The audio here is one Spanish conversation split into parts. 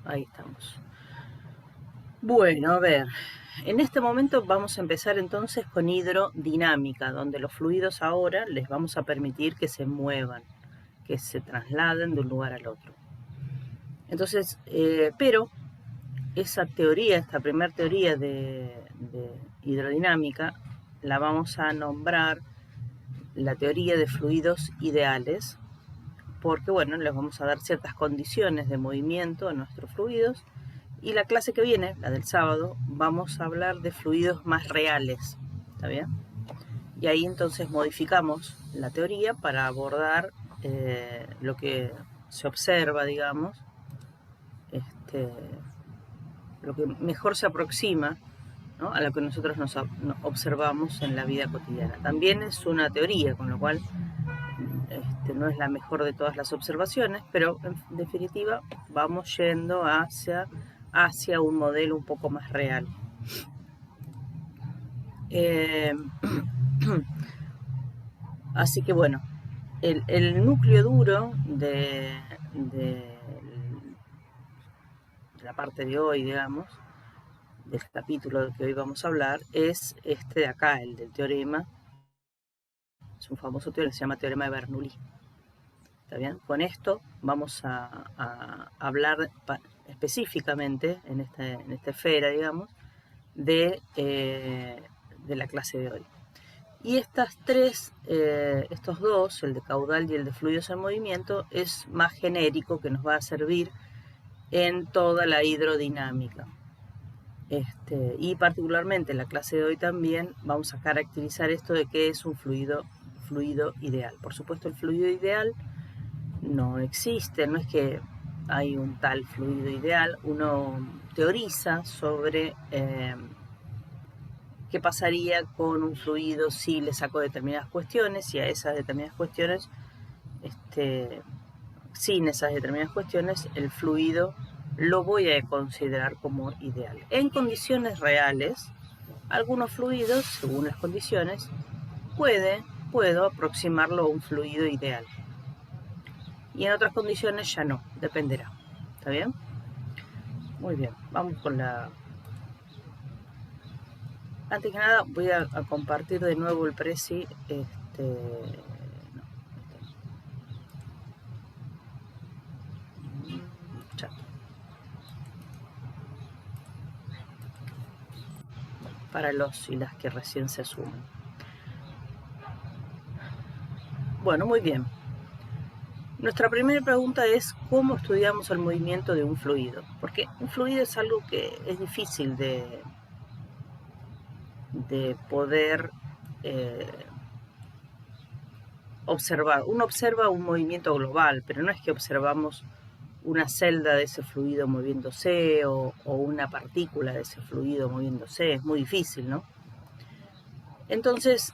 Ahí estamos. Bueno, a ver, en este momento vamos a empezar entonces con hidrodinámica, donde los fluidos ahora les vamos a permitir que se muevan, que se trasladen de un lugar al otro. Entonces, pero esa teoría, esta primera teoría de hidrodinámica, la vamos a nombrar la teoría de fluidos ideales, porque bueno, les vamos a dar ciertas condiciones de movimiento a nuestros fluidos. Y la clase que viene, la del sábado, vamos a hablar de fluidos más reales, ¿está bien? Y ahí entonces modificamos la teoría para abordar lo que se observa, digamos, lo que mejor se aproxima, ¿no?, a lo que nosotros nos observamos en la vida cotidiana. También es una teoría, con lo cual no es la mejor de todas las observaciones, pero en definitiva vamos yendo hacia un modelo un poco más real. Así que bueno, el núcleo duro de la parte de hoy, digamos, del capítulo del que hoy vamos a hablar, es este de acá, el del teorema. Es un famoso teorema, se llama teorema de Bernoulli. ¿Está bien? Con esto vamos a hablar específicamente en esta esfera, digamos, de la clase de hoy. Y estos dos, el de caudal y el de fluidos en movimiento, es más genérico, que nos va a servir en toda la hidrodinámica. Y particularmente en la clase de hoy también vamos a caracterizar esto de qué es un fluido ideal. Por supuesto, el fluido ideal no existe, no es que hay un tal fluido ideal. Uno teoriza sobre qué pasaría con un fluido si le saco determinadas cuestiones, y a esas determinadas cuestiones, sin esas determinadas cuestiones, el fluido lo voy a considerar como ideal. En condiciones reales, algunos fluidos, según las condiciones, puedo aproximarlo a un fluido ideal. Y en otras condiciones ya no, dependerá. ¿Está bien? Muy bien, vamos con la... Antes que nada voy a compartir de nuevo el Prezi. Para los y las que recién se suman. Bueno, muy bien. Nuestra primera pregunta es ¿cómo estudiamos el movimiento de un fluido? Porque un fluido es algo que es difícil de poder observar. Uno observa un movimiento global, pero no es que observamos una celda de ese fluido moviéndose o una partícula de ese fluido moviéndose. Es muy difícil, ¿no? Entonces,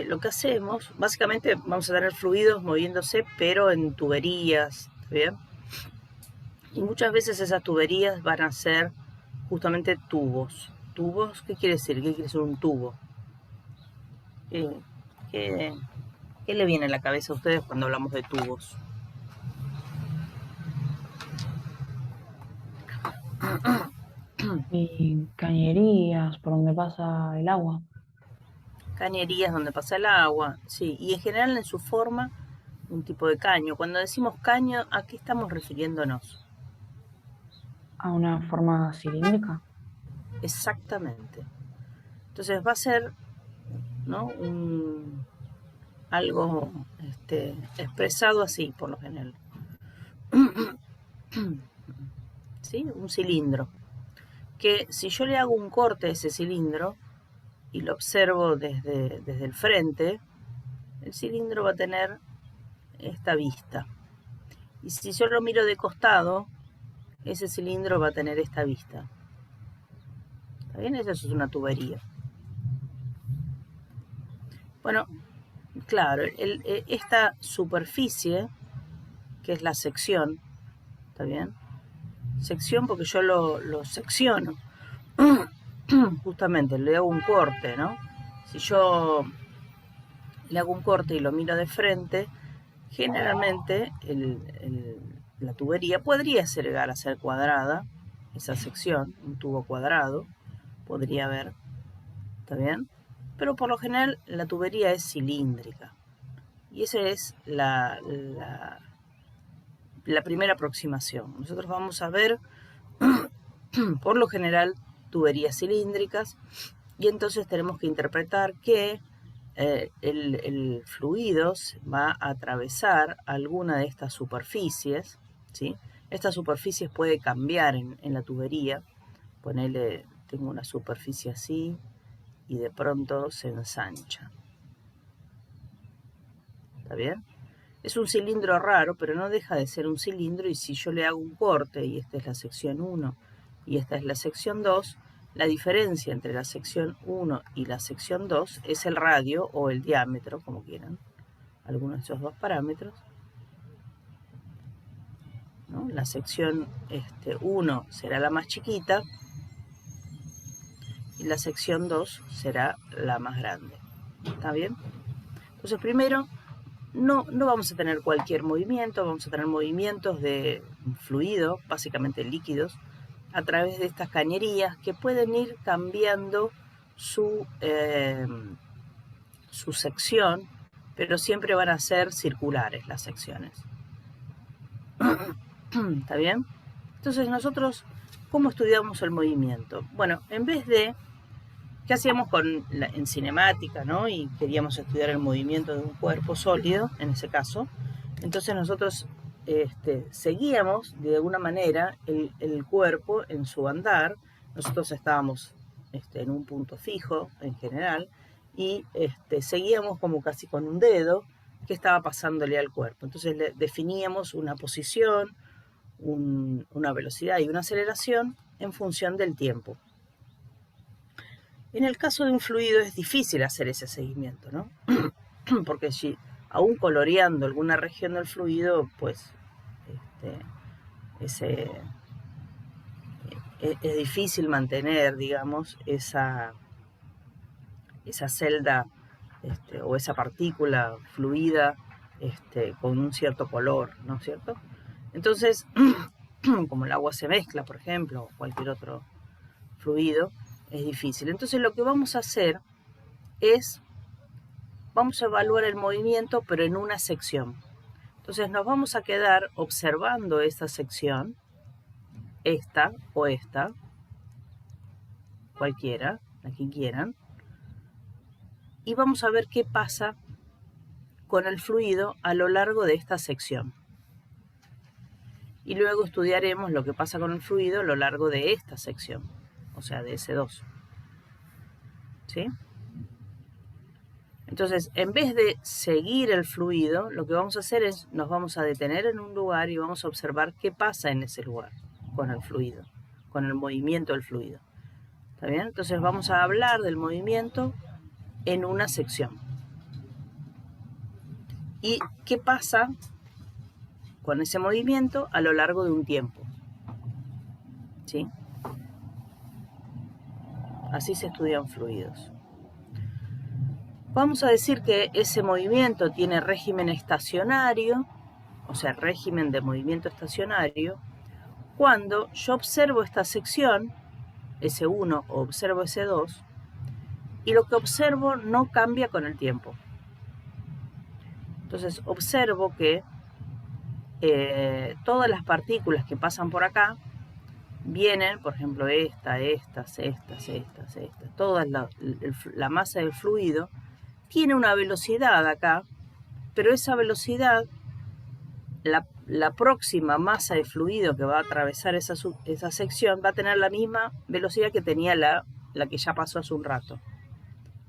lo que hacemos, básicamente vamos a tener fluidos moviéndose, pero en tuberías, ¿bien? Y muchas veces esas tuberías van a ser justamente tubos. ¿Tubos? ¿Qué quiere decir? ¿Qué quiere decir un tubo? ¿Qué le viene a la cabeza a ustedes cuando hablamos de tubos? Y cañerías por donde pasa el agua. Cañerías donde pasa el agua, sí, y en general en su forma un tipo de caño. Cuando decimos caño, ¿a qué estamos refiriéndonos? A una forma cilíndrica. Exactamente. Entonces va a ser, ¿no?, algo expresado así, por lo general. ¿Sí? Un cilindro. Que si yo le hago un corte a ese cilindro y lo observo desde el frente, el cilindro va a tener esta vista. Y si yo lo miro de costado, ese cilindro va a tener esta vista. ¿Está bien? Eso es una tubería. Bueno, claro, esta superficie, que es la sección, ¿está bien? Sección porque yo lo secciono. Justamente, le hago un corte, ¿no? Si yo le hago un corte y lo miro de frente, generalmente la tubería podría llegar a ser cuadrada, esa sección, un tubo cuadrado, podría haber, ¿está bien? Pero por lo general la tubería es cilíndrica. Y esa es la primera aproximación. Nosotros vamos a ver, por lo general, tuberías cilíndricas, y entonces tenemos que interpretar que el fluido va a atravesar alguna de estas superficies, ¿sí? Estas superficies puede cambiar en la tubería. Ponele, tengo una superficie así y de pronto se ensancha. ¿Está bien? Es un cilindro raro, pero no deja de ser un cilindro, y si yo le hago un corte, y esta es la sección 1 y esta es la sección 2, la diferencia entre la sección 1 y la sección 2 es el radio o el diámetro, como quieran, algunos de esos dos parámetros, ¿no? La sección 1 será la más chiquita y la sección 2 será la más grande. ¿Está bien? Entonces primero, no vamos a tener cualquier movimiento, vamos a tener movimientos de fluido, básicamente líquidos, a través de estas cañerías que pueden ir cambiando su sección, pero siempre van a ser circulares las secciones. ¿Está bien? Entonces nosotros, ¿cómo estudiamos el movimiento? Bueno, en vez de, ¿qué hacíamos en cinemática, ¿no? Y queríamos estudiar el movimiento de un cuerpo sólido, en ese caso. Entonces nosotros seguíamos de alguna manera el cuerpo en su andar. Nosotros estábamos en un punto fijo en general y seguíamos como casi con un dedo qué estaba pasándole al cuerpo. Entonces le definíamos una posición, una velocidad y una aceleración en función del tiempo. En el caso de un fluido es difícil hacer ese seguimiento, ¿no? Porque si aún coloreando alguna región del fluido, pues es difícil mantener, digamos, esa celda o esa partícula fluida con un cierto color, ¿no es cierto? Entonces, como el agua se mezcla, por ejemplo, o cualquier otro fluido, es difícil. Entonces lo que vamos a hacer es, vamos a evaluar el movimiento, pero en una sección. Entonces nos vamos a quedar observando esta sección, esta o esta, cualquiera, la que quieran, y vamos a ver qué pasa con el fluido a lo largo de esta sección. Y luego estudiaremos lo que pasa con el fluido a lo largo de esta sección, o sea, de S2. ¿Sí? Entonces, en vez de seguir el fluido, lo que vamos a hacer es, nos vamos a detener en un lugar y vamos a observar qué pasa en ese lugar con el fluido, con el movimiento del fluido. ¿Está bien? Entonces vamos a hablar del movimiento en una sección. ¿Y qué pasa con ese movimiento a lo largo de un tiempo? ¿Sí? Así se estudian fluidos. Vamos a decir que ese movimiento tiene régimen estacionario, o sea, régimen de movimiento estacionario, cuando yo observo esta sección, S1 o observo S2, y lo que observo no cambia con el tiempo. Entonces observo que todas las partículas que pasan por acá vienen, por ejemplo, estas, toda la masa del fluido tiene una velocidad acá, pero esa velocidad, la próxima masa de fluido que va a atravesar esa sección va a tener la misma velocidad que tenía la que ya pasó hace un rato.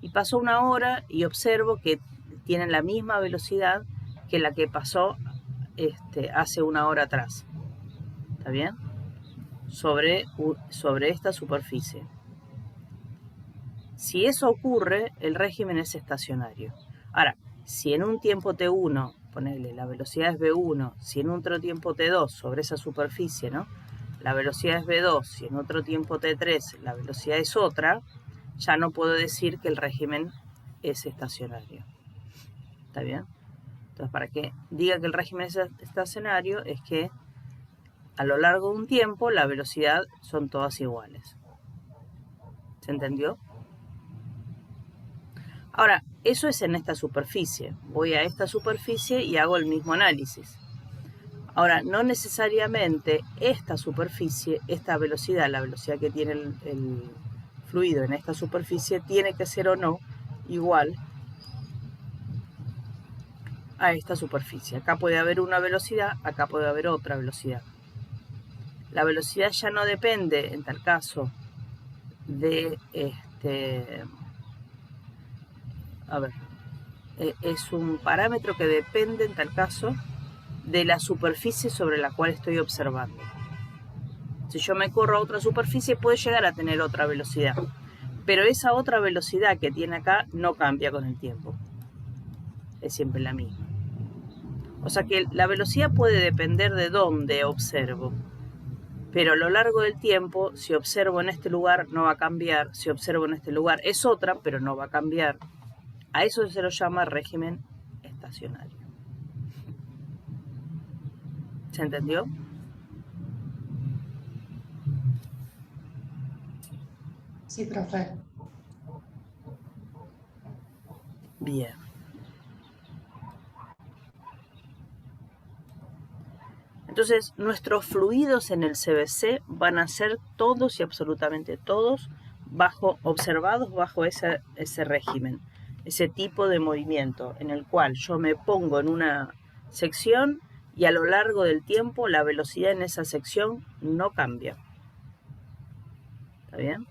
Y pasó una hora y observo que tienen la misma velocidad que la que pasó hace una hora atrás. ¿Está bien? Sobre esta superficie. Si eso ocurre, el régimen es estacionario. Ahora, si en un tiempo t1, ponele, la velocidad es v1, si en otro tiempo t2 sobre esa superficie, ¿no? La velocidad es v2, si en otro tiempo t3 la velocidad es otra, ya no puedo decir que el régimen es estacionario. ¿Está bien? Entonces, para que diga que el régimen es estacionario, es que a lo largo de un tiempo la velocidad son todas iguales. ¿Se entendió? Ahora, eso es en esta superficie. Voy a esta superficie y hago el mismo análisis. Ahora, no necesariamente esta superficie, esta velocidad, la velocidad que tiene el fluido en esta superficie, tiene que ser o no igual a esta superficie. Acá puede haber una velocidad, acá puede haber otra velocidad. La velocidad ya no depende, en tal caso, de es un parámetro que depende, en tal caso, de la superficie sobre la cual estoy observando. Si yo me corro a otra superficie, puede llegar a tener otra velocidad, pero esa otra velocidad que tiene acá no cambia con el tiempo. Es siempre la misma. O sea que la velocidad puede depender de dónde observo, pero a lo largo del tiempo, si observo en este lugar, no va a cambiar. Si observo en este lugar, es otra, pero no va a cambiar. A eso se lo llama régimen estacionario. ¿Se entendió? Sí, profe. Bien. Entonces, nuestros fluidos en el CBC van a ser todos y absolutamente todos observados bajo ese régimen, ese tipo de movimiento en el cual yo me pongo en una sección y a lo largo del tiempo la velocidad en esa sección no cambia. ¿Está bien?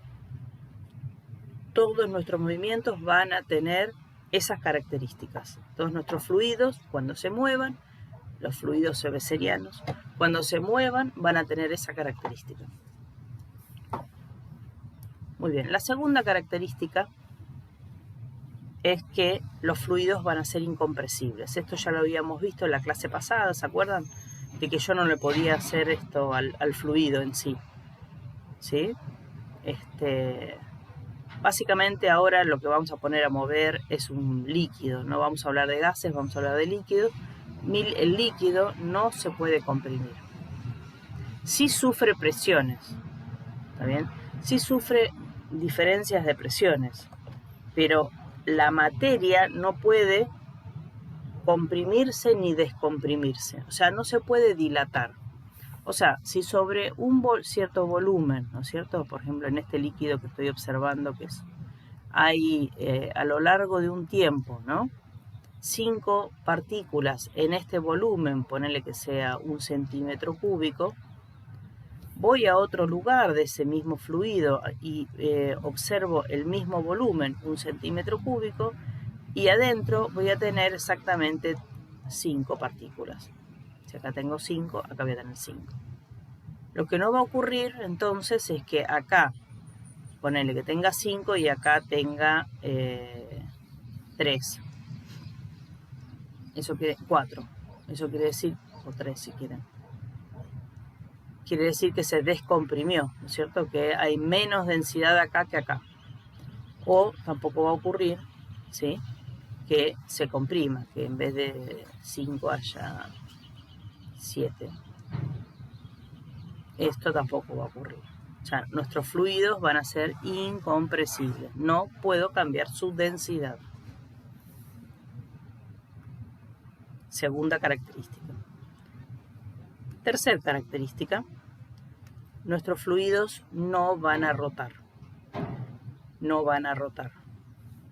Todos nuestros movimientos van a tener esas características. Todos nuestros fluidos, cuando se muevan, los fluidos cebeserianos, cuando se muevan, van a tener esa característica. Muy bien, la segunda característica es que los fluidos van a ser incompresibles. Esto ya lo habíamos visto en la clase pasada, ¿se acuerdan? De que yo no le podía hacer esto al fluido en sí. ¿Sí? Básicamente ahora lo que vamos a poner a mover es un líquido. No vamos a hablar de gases, vamos a hablar de líquidos. El líquido no se puede comprimir. Sí sufre presiones, ¿está bien? Sí sufre diferencias de presiones, pero la materia no puede comprimirse ni descomprimirse, o sea, no se puede dilatar. O sea, si sobre un cierto volumen, ¿no es cierto? Por ejemplo, en este líquido que estoy observando, que hay a lo largo de un tiempo, ¿no? 5 partículas en este volumen, ponele que sea 1 centímetro cúbico, voy a otro lugar de ese mismo fluido y observo el mismo volumen, 1 centímetro cúbico, y adentro voy a tener exactamente 5 partículas. Si acá tengo 5, acá voy a tener 5. Lo que no va a ocurrir entonces es que acá, ponele que tenga 5 y acá tenga 3. Eso quiere 4. Eso quiere decir, o 3 si quieren. Quiere decir que se descomprimió, ¿no es cierto? Que hay menos densidad acá que acá. O tampoco va a ocurrir, ¿sí?, que se comprima, que en vez de 5 haya 7. Esto tampoco va a ocurrir. O sea, nuestros fluidos van a ser incompresibles. No puedo cambiar su densidad. Segunda característica. Tercera característica. Nuestros fluidos no van a rotar. No van a rotar.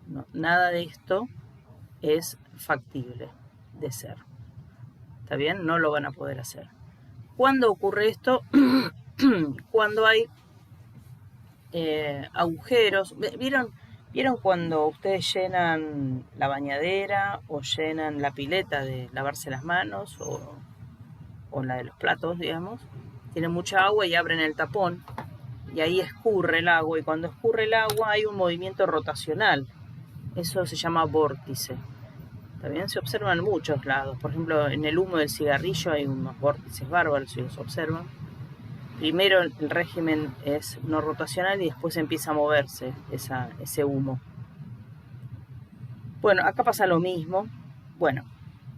No, nada de esto es factible de ser. ¿Está bien? No lo van a poder hacer. ¿Cuándo ocurre esto? Cuando hay agujeros. ¿Vieron cuando ustedes llenan la bañadera o llenan la pileta de lavarse las manos o la de los platos, digamos? Tienen mucha agua y abren el tapón y ahí escurre el agua, y cuando escurre el agua hay un movimiento rotacional. Eso se llama vórtice. También se observan en muchos lados. Por ejemplo, en el humo del cigarrillo hay unos vórtices bárbaros, si los observan. Primero el régimen es no rotacional y después empieza a moverse ese humo. Bueno, acá pasa lo mismo. Bueno,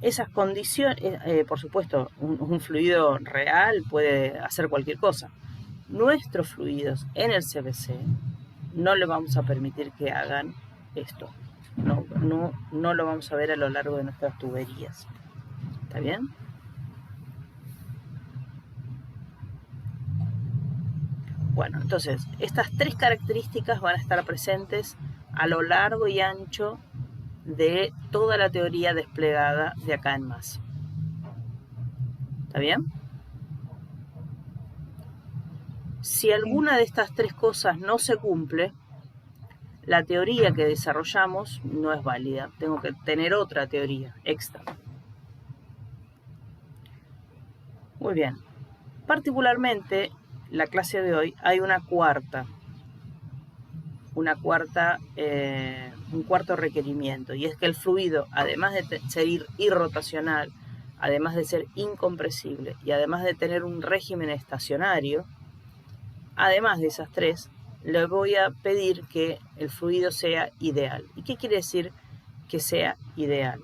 Esas condiciones, por supuesto, un fluido real puede hacer cualquier cosa. Nuestros fluidos en el CVC no le vamos a permitir que hagan esto. No lo vamos a ver a lo largo de nuestras tuberías. ¿Está bien? Bueno, entonces, estas tres características van a estar presentes a lo largo y ancho de toda la teoría desplegada de acá en más. ¿Está bien? Si alguna de estas tres cosas no se cumple, la teoría que desarrollamos no es válida. Tengo que tener otra teoría extra. Muy bien. Particularmente, la clase de hoy hay un cuarto requerimiento, y es que el fluido, además de ser irrotacional, además de ser incompresible y además de tener un régimen estacionario, además de esas tres, le voy a pedir que el fluido sea ideal. ¿Y qué quiere decir que sea ideal?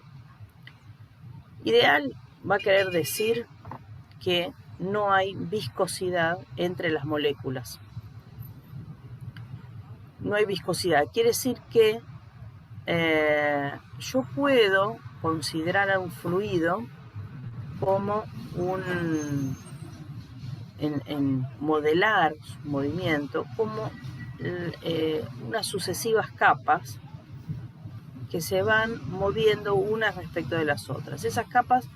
Ideal va a querer decir que no hay viscosidad entre las moléculas. No hay viscosidad. Quiere decir que yo puedo considerar a un fluido como en modelar su movimiento como unas sucesivas capas que se van moviendo unas respecto de las otras. Esas capas,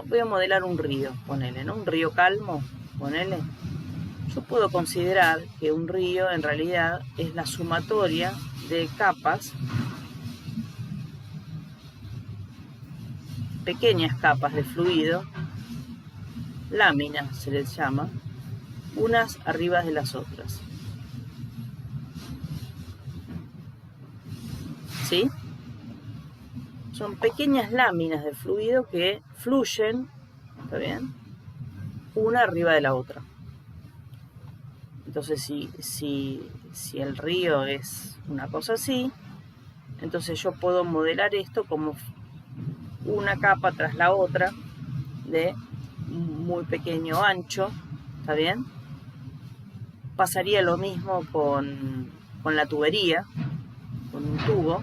voy a modelar un río, ponele, ¿no? Un río calmo, ponele. Yo puedo considerar que un río en realidad es la sumatoria de capas, pequeñas capas de fluido, láminas se les llama, unas arriba de las otras. ¿Sí? Son pequeñas láminas de fluido que fluyen, ¿está bien?, una arriba de la otra. Entonces, si el río es una cosa así, entonces yo puedo modelar esto como una capa tras la otra de muy pequeño ancho, ¿está bien? Pasaría lo mismo con la tubería, con un tubo.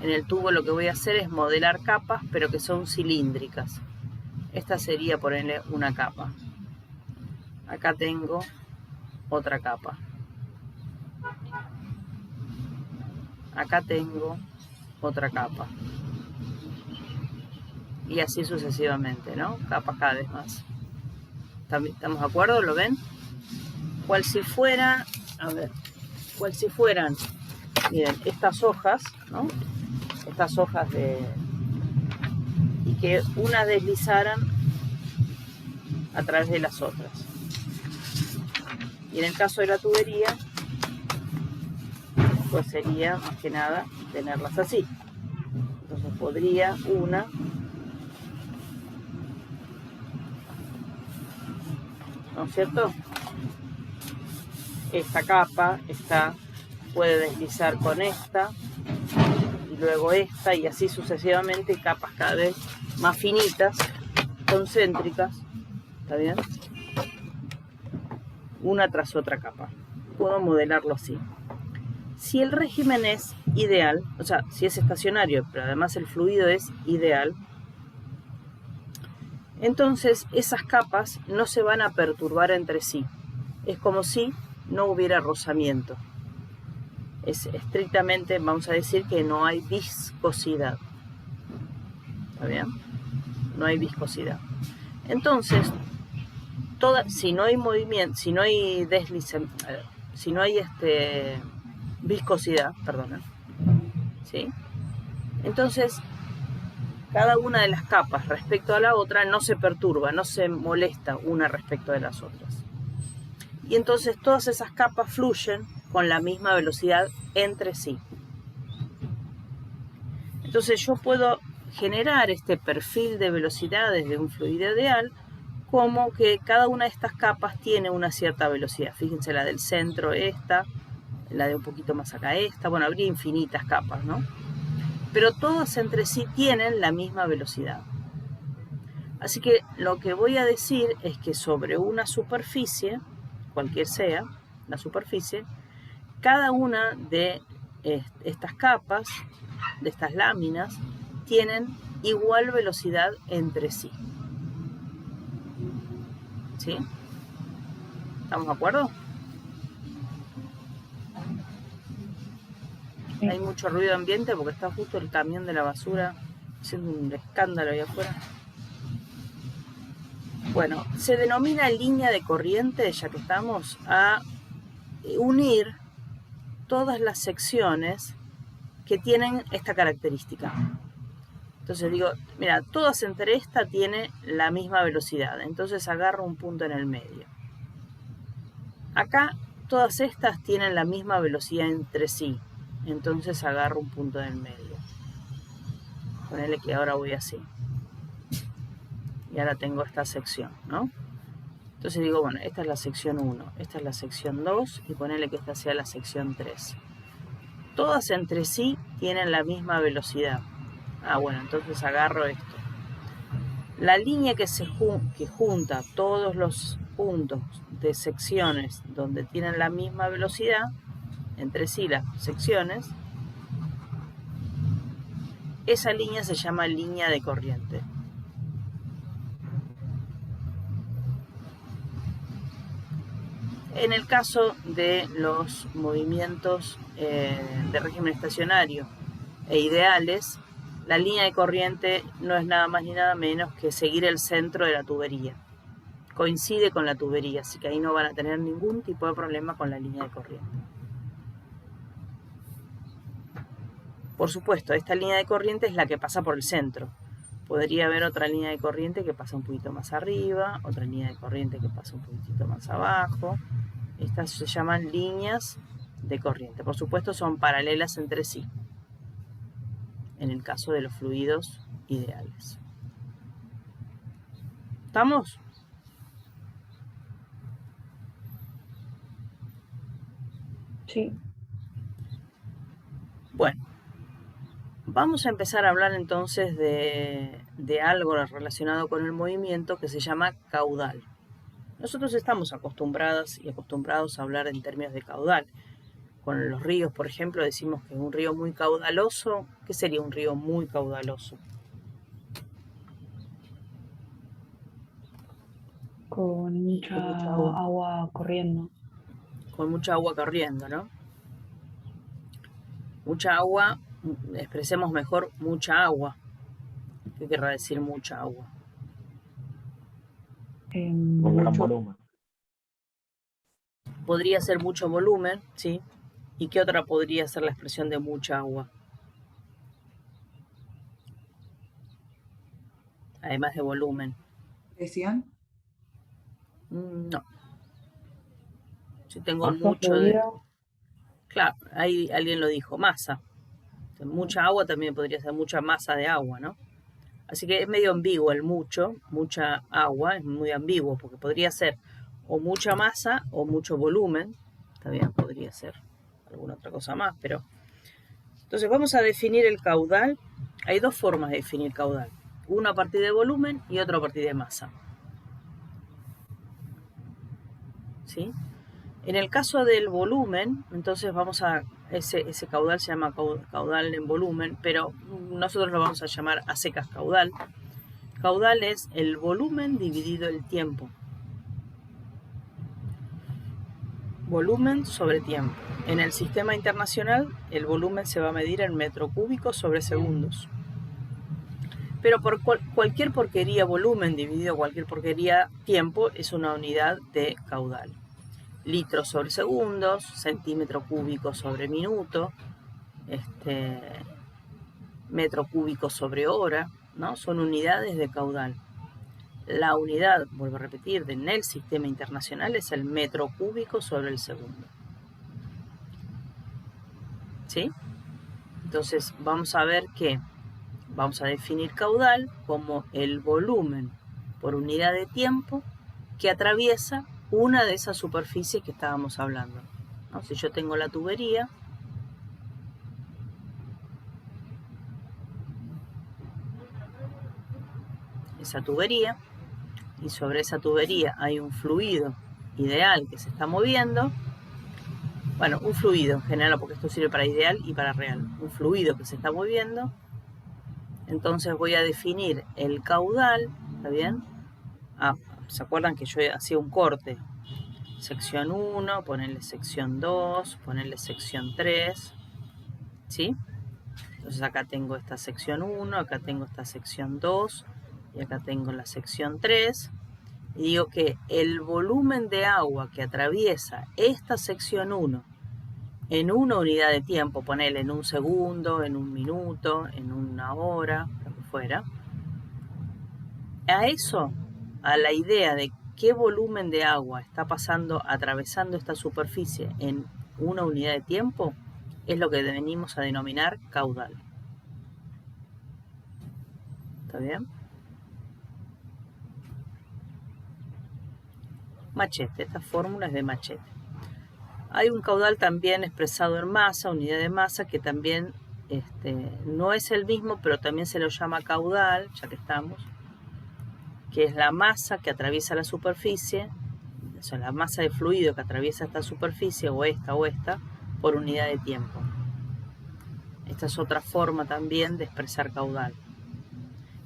En el tubo lo que voy a hacer es modelar capas, pero que son cilíndricas. Esta sería ponerle una capa. Acá tengo otra capa. Acá tengo otra capa. Y así sucesivamente, ¿no? Capas cada vez más. ¿Estamos de acuerdo? ¿Lo ven? Cual si fueran, miren, estas hojas, ¿no? Estas hojas y que unas deslizaran a través de las otras. Y en el caso de la tubería, pues sería más que nada tenerlas así. Entonces podría una, ¿no es cierto? Esta capa puede deslizar con esta, y luego esta, y así sucesivamente, capas cada vez más finitas, concéntricas, ¿está bien? Una tras otra capa. Puedo modelarlo así. Si el régimen es ideal, o sea, si es estacionario, pero además el fluido es ideal, entonces esas capas no se van a perturbar entre sí. Es como si no hubiera rozamiento. Es estrictamente, vamos a decir que no hay viscosidad. ¿Está bien? No hay viscosidad. Entonces, si no hay movimiento, si no hay viscosidad, perdón, ¿sí? Entonces, cada una de las capas respecto a la otra no se perturba, no se molesta una respecto de las otras. Y entonces todas esas capas fluyen con la misma velocidad entre sí. Entonces yo puedo generar este perfil de velocidades de un fluido ideal como que cada una de estas capas tiene una cierta velocidad. Fíjense, la del centro esta, la de un poquito más acá esta, bueno, habría infinitas capas, ¿no? pero todas entre sí tienen la misma velocidad. Así que lo que voy a decir es que sobre una superficie, cualquier sea la superficie, cada una de estas capas, de estas láminas, tienen igual velocidad entre sí. ¿Sí? ¿Estamos de acuerdo? Sí. Hay mucho ruido ambiente porque está justo el camión de la basura haciendo un escándalo ahí afuera. Bueno, se denomina línea de corriente, ya que estamos, a unir todas las secciones que tienen esta característica. Entonces digo, mira, todas entre esta tienen la misma velocidad, entonces agarro un punto en el medio. Acá todas estas tienen la misma velocidad entre sí, entonces agarro un punto en el medio. Ponele que ahora voy así. Y ahora tengo esta sección, ¿no? Entonces digo, bueno, esta es la sección 1, esta es la sección 2 y ponele que esta sea la sección 3. Todas entre sí tienen la misma velocidad. Ah, bueno, entonces agarro esto. La línea que junta todos los puntos de secciones donde tienen la misma velocidad, entre sí las secciones, esa línea se llama línea de corriente. En el caso de los movimientos de régimen estacionario e ideales, la línea de corriente no es nada más ni nada menos que seguir el centro de la tubería. Coincide con la tubería, así que ahí no van a tener ningún tipo de problema con la línea de corriente. Por supuesto, esta línea de corriente es la que pasa por el centro. Podría haber otra línea de corriente que pasa un poquito más arriba, otra línea de corriente que pasa un poquitito más abajo. Estas se llaman líneas de corriente. Por supuesto, son paralelas entre sí, en el caso de los fluidos ideales. ¿Estamos? Sí. Bueno, vamos a empezar a hablar entonces de algo relacionado con el movimiento que se llama caudal. Nosotros estamos acostumbradas y acostumbrados a hablar en términos de caudal. Con los ríos, por ejemplo, decimos que es un río muy caudaloso. ¿Qué sería un río muy caudaloso? Con mucha agua corriendo. Con mucha agua corriendo, ¿no? Mucha agua, expresemos mejor mucha agua. ¿Qué querrá decir mucha agua? Con gran volumen. Podría ser mucho volumen, ¿sí? ¿Y qué otra podría ser la expresión de mucha agua? Además de volumen. ¿Presión? No. Si tengo Masa, mucho de... fluido. Claro, ahí alguien lo dijo, masa. Mucha agua también podría ser mucha masa de agua, ¿no? Así que es medio ambiguo el mucha agua, es muy ambiguo, porque podría ser o mucha masa o mucho volumen. También podría ser alguna otra cosa más, pero... Entonces vamos a definir el caudal. Hay dos formas de definir caudal. Una a partir de volumen y otra a partir de masa. ¿Sí? En el caso del volumen, entonces vamos a... Ese caudal se llama caudal en volumen, pero nosotros lo vamos a llamar a secas caudal. Caudal es el volumen dividido el tiempo. Volumen sobre tiempo. En el sistema internacional, el volumen se va a medir en metro cúbico sobre segundos. Pero por cualquier porquería volumen dividido cualquier porquería tiempo es una unidad de caudal. Litros sobre segundos, centímetro cúbico sobre minuto, metro cúbico sobre hora, ¿no? Son unidades de caudal. La unidad, vuelvo a repetir, en el sistema internacional es el metro cúbico sobre el segundo. ¿Sí? Entonces vamos a ver que vamos a definir caudal como el volumen por unidad de tiempo que atraviesa una de esas superficies que estábamos hablando, ¿no? Si yo tengo la tubería, esa tubería, y sobre esa tubería hay un fluido ideal que se está moviendo. Bueno, un fluido en general, porque esto sirve para ideal y para real. Un fluido que se está moviendo. Entonces voy a definir el caudal, ¿está bien? ¿Se acuerdan que yo hacía un corte? Sección 1, ponerle sección 2, ponerle sección 3, ¿sí? Entonces acá tengo esta sección 1, acá tengo esta sección 2 y acá tengo la sección 3. Y digo que el volumen de agua que atraviesa esta sección 1 en una unidad de tiempo, ponerle en un segundo, en un minuto, en una hora, lo que fuera, a eso, a la idea de qué volumen de agua está pasando, atravesando esta superficie en una unidad de tiempo, es lo que venimos a denominar caudal. ¿Está bien? Machete, esta fórmula es de Machete. Hay un caudal también expresado en masa, unidad de masa, que también no es el mismo, pero también se lo llama caudal, ya que estamos, que es la masa que atraviesa la superficie, o sea, la masa de fluido que atraviesa esta superficie, o esta, por unidad de tiempo. Esta es otra forma también de expresar caudal.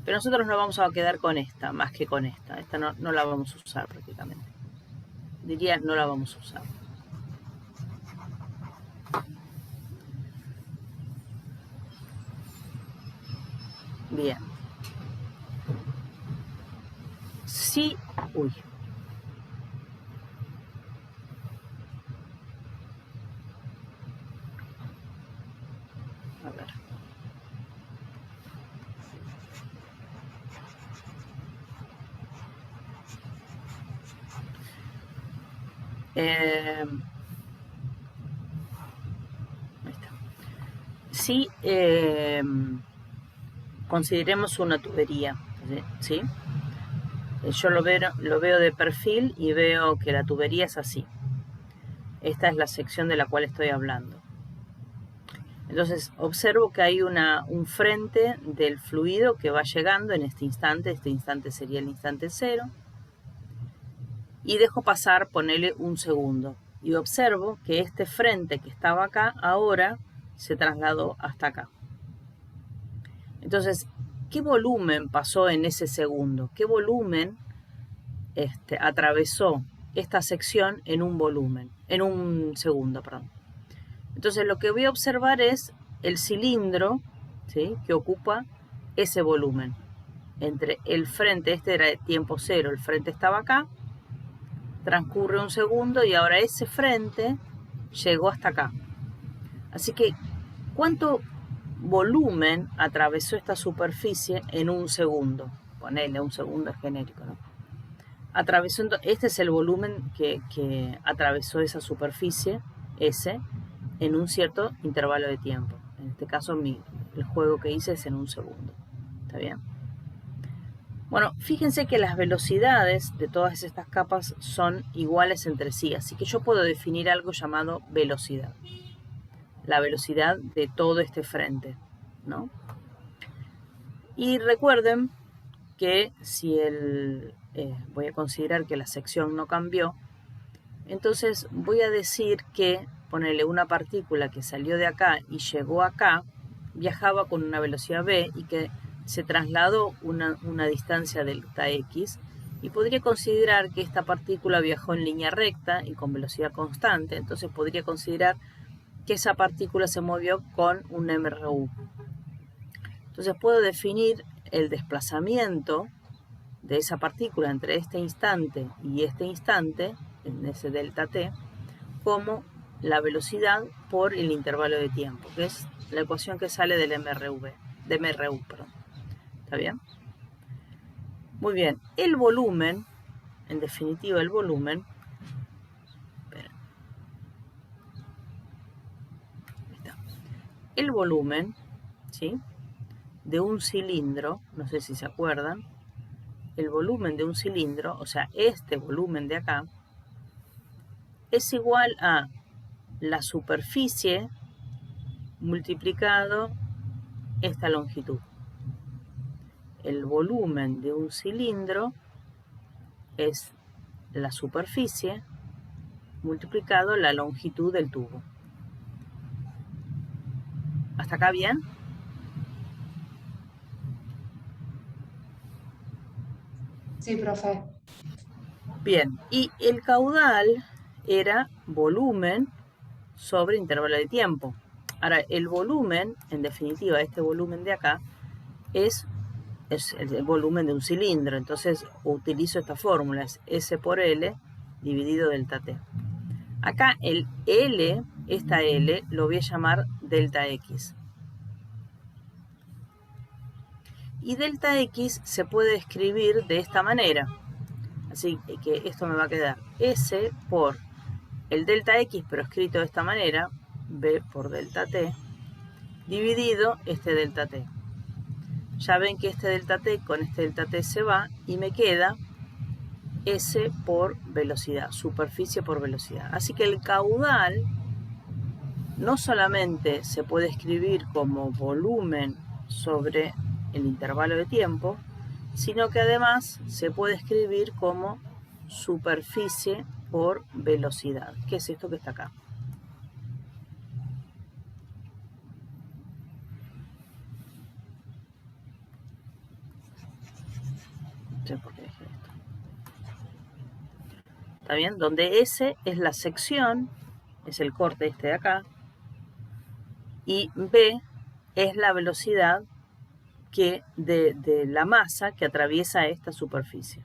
Pero nosotros nos vamos a quedar con esta, más que con esta. Esta no la vamos a usar prácticamente. Diría, no la vamos a usar. Bien. Sí, uy. A ver. Ahí está. Sí, consideremos una tubería, ¿sí? Yo lo veo de perfil y veo que la tubería es así. Esta es la sección de la cual estoy hablando. Entonces observo que hay un frente del fluido que va llegando en este instante sería el instante 0, y dejo pasar, ponerle un segundo, y observo que este frente que estaba acá ahora se trasladó hasta acá. Entonces, ¿qué volumen pasó en ese segundo? ¿Qué volumen atravesó esta sección en un segundo, perdón? Entonces lo que voy a observar es el cilindro, ¿sí?, que ocupa ese volumen. Entre el frente, este era de tiempo 0, el frente estaba acá, transcurre un segundo y ahora ese frente llegó hasta acá. Así que, ¿cuánto volumen atravesó esta superficie en un segundo? Ponele, un segundo es genérico, ¿no? Este es el volumen que atravesó esa superficie, S, en un cierto intervalo de tiempo. En este caso, el juego que hice es en un segundo. ¿Está bien? Bueno, fíjense que las velocidades de todas estas capas son iguales entre sí, así que yo puedo definir algo llamado velocidad. La velocidad de todo este frente, ¿no? Y recuerden que si voy a considerar que la sección no cambió, entonces voy a decir que, ponerle una partícula que salió de acá y llegó acá, viajaba con una velocidad v y que se trasladó una distancia delta x, y podría considerar que esta partícula viajó en línea recta y con velocidad constante. Entonces podría considerar que esa partícula se movió con un MRU. Entonces puedo definir el desplazamiento de esa partícula entre este instante y este instante, en ese delta t, como la velocidad por el intervalo de tiempo, que es la ecuación que sale del MRU, perdón. ¿Está bien? Muy bien. El volumen, en definitiva el volumen, el volumen, ¿sí?, de un cilindro, no sé si se acuerdan, el volumen de un cilindro, o sea, este volumen de acá, es igual a la superficie multiplicado esta longitud. el volumen de un cilindro es la superficie multiplicado la longitud del tubo. ¿Hasta acá bien? Sí, profe. Bien, y el caudal era volumen sobre intervalo de tiempo. Ahora, el volumen, en definitiva, este volumen de acá, es el volumen de un cilindro. Entonces, utilizo esta fórmula, es S por L dividido delta T. Acá el L, esta L, lo voy a llamar delta X. Y delta X se puede escribir de esta manera. Así que esto me va a quedar S por el delta X, pero escrito de esta manera, B por delta T, dividido este delta T. Ya ven que este delta T con este delta T se va y me queda S por velocidad, superficie por velocidad. Así que el caudal no solamente se puede escribir como volumen sobre el intervalo de tiempo, sino que además se puede escribir como superficie por velocidad, que es esto que está acá. No sé por qué dejé esto. ¿Está bien? Donde S es la sección, es el corte este de acá, y B es la velocidad de la masa que atraviesa esta superficie.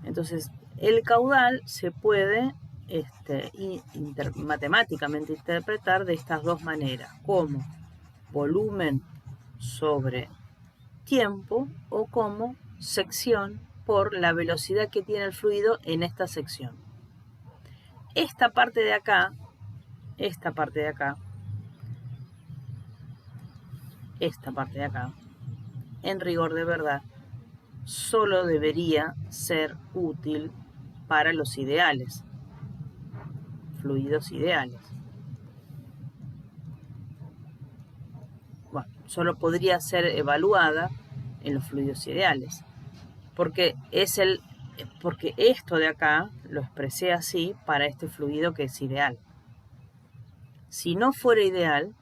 Entonces, el caudal se puede matemáticamente interpretar de estas dos maneras, como volumen sobre tiempo o como sección por la velocidad que tiene el fluido en esta sección. Esta parte de acá, esta parte de acá, en rigor de verdad, solo debería ser útil para los ideales, fluidos ideales. Bueno, solo podría ser evaluada en los fluidos ideales, porque esto de acá lo expresé así para este fluido que es ideal. Si no fuera ideal,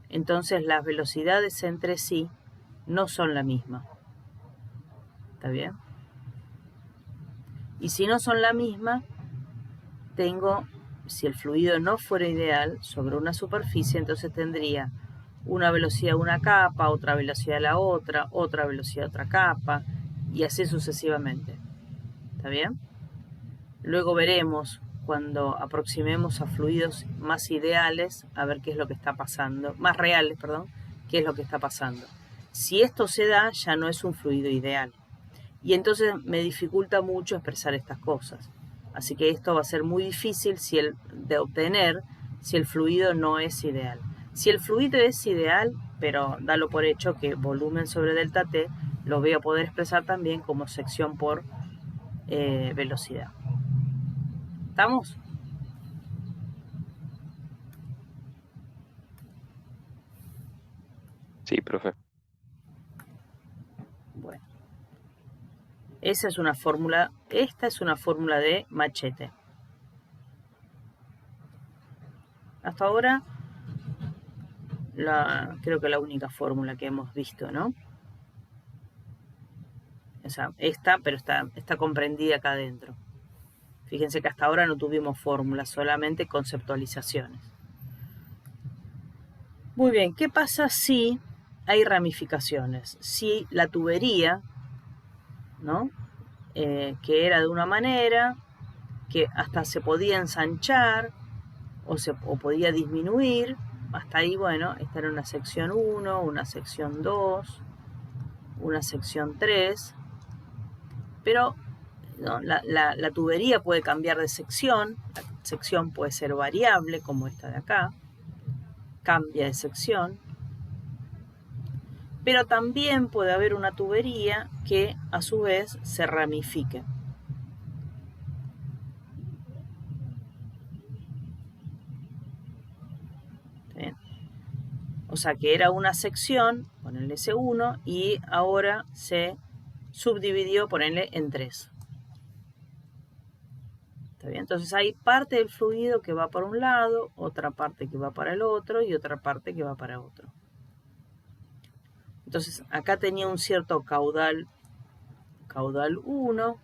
entonces las velocidades entre sí no son la misma. ¿Está bien? Y si no son la misma, si el fluido no fuera ideal sobre una superficie, entonces tendría una velocidad una capa, otra velocidad la otra velocidad otra capa, y así sucesivamente. ¿Está bien? Luego veremos, cuando aproximemos a fluidos más ideales, a ver qué es lo que está pasando, más reales, perdón, qué es lo que está pasando. Si esto se da, ya no es un fluido ideal. Y entonces me dificulta mucho expresar estas cosas. Así que esto va a ser muy difícil de obtener si el fluido no es ideal. Si el fluido es ideal, pero dalo por hecho que volumen sobre delta T, lo voy a poder expresar también como sección por velocidad. ¿Estamos? Sí, profe. Bueno. Esta es una fórmula de Machete. Hasta ahora, creo que la única fórmula que hemos visto, ¿no? O sea, pero está comprendida acá adentro. Fíjense que hasta ahora no tuvimos fórmulas, solamente conceptualizaciones. Muy bien, ¿qué pasa si hay ramificaciones? Si la tubería, ¿no? Que era de una manera, que hasta se podía ensanchar o podía disminuir, hasta ahí, bueno, esta era una sección 1, una sección 2, una sección 3, pero ¿no? La tubería puede cambiar de sección, la sección puede ser variable, como esta de acá, cambia de sección, pero también puede haber una tubería que a su vez se ramifique. ¿Sí? O sea que era una sección, ponerle S1, y ahora se subdividió, ponerle en 3. ¿Está bien? Entonces hay parte del fluido que va para un lado, otra parte que va para el otro y otra parte que va para otro. Entonces acá tenía un cierto caudal 1,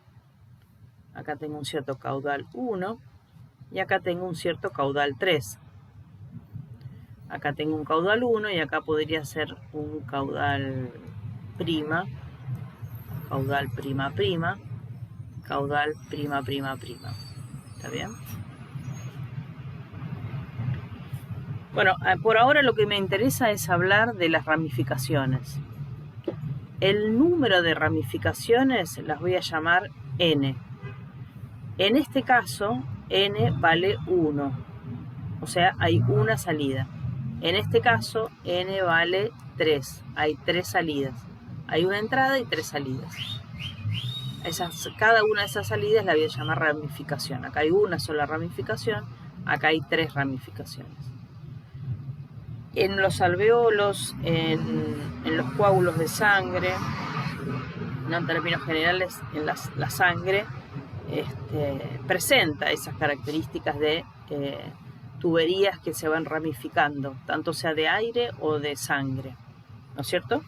acá tengo un cierto caudal 1 y acá tengo un cierto caudal 3. Acá tengo un caudal 1 y acá podría ser un caudal prima, caudal prima prima, caudal prima prima prima. ¿Está bien? Bueno, por ahora lo que me interesa es hablar de las ramificaciones. El número de ramificaciones las voy a llamar n. En este caso, n vale 1. O sea, hay una salida. En este caso, n vale 3. Hay 3 salidas. Hay una entrada y 3 salidas. Cada una de esas salidas la voy a llamar ramificación. Acá hay una sola ramificación. Acá hay 3 ramificaciones. En los alveolos, en los coágulos de sangre, no en términos generales, en la sangre, presenta esas características de tuberías que se van ramificando, tanto sea de aire o de sangre, ¿no es cierto?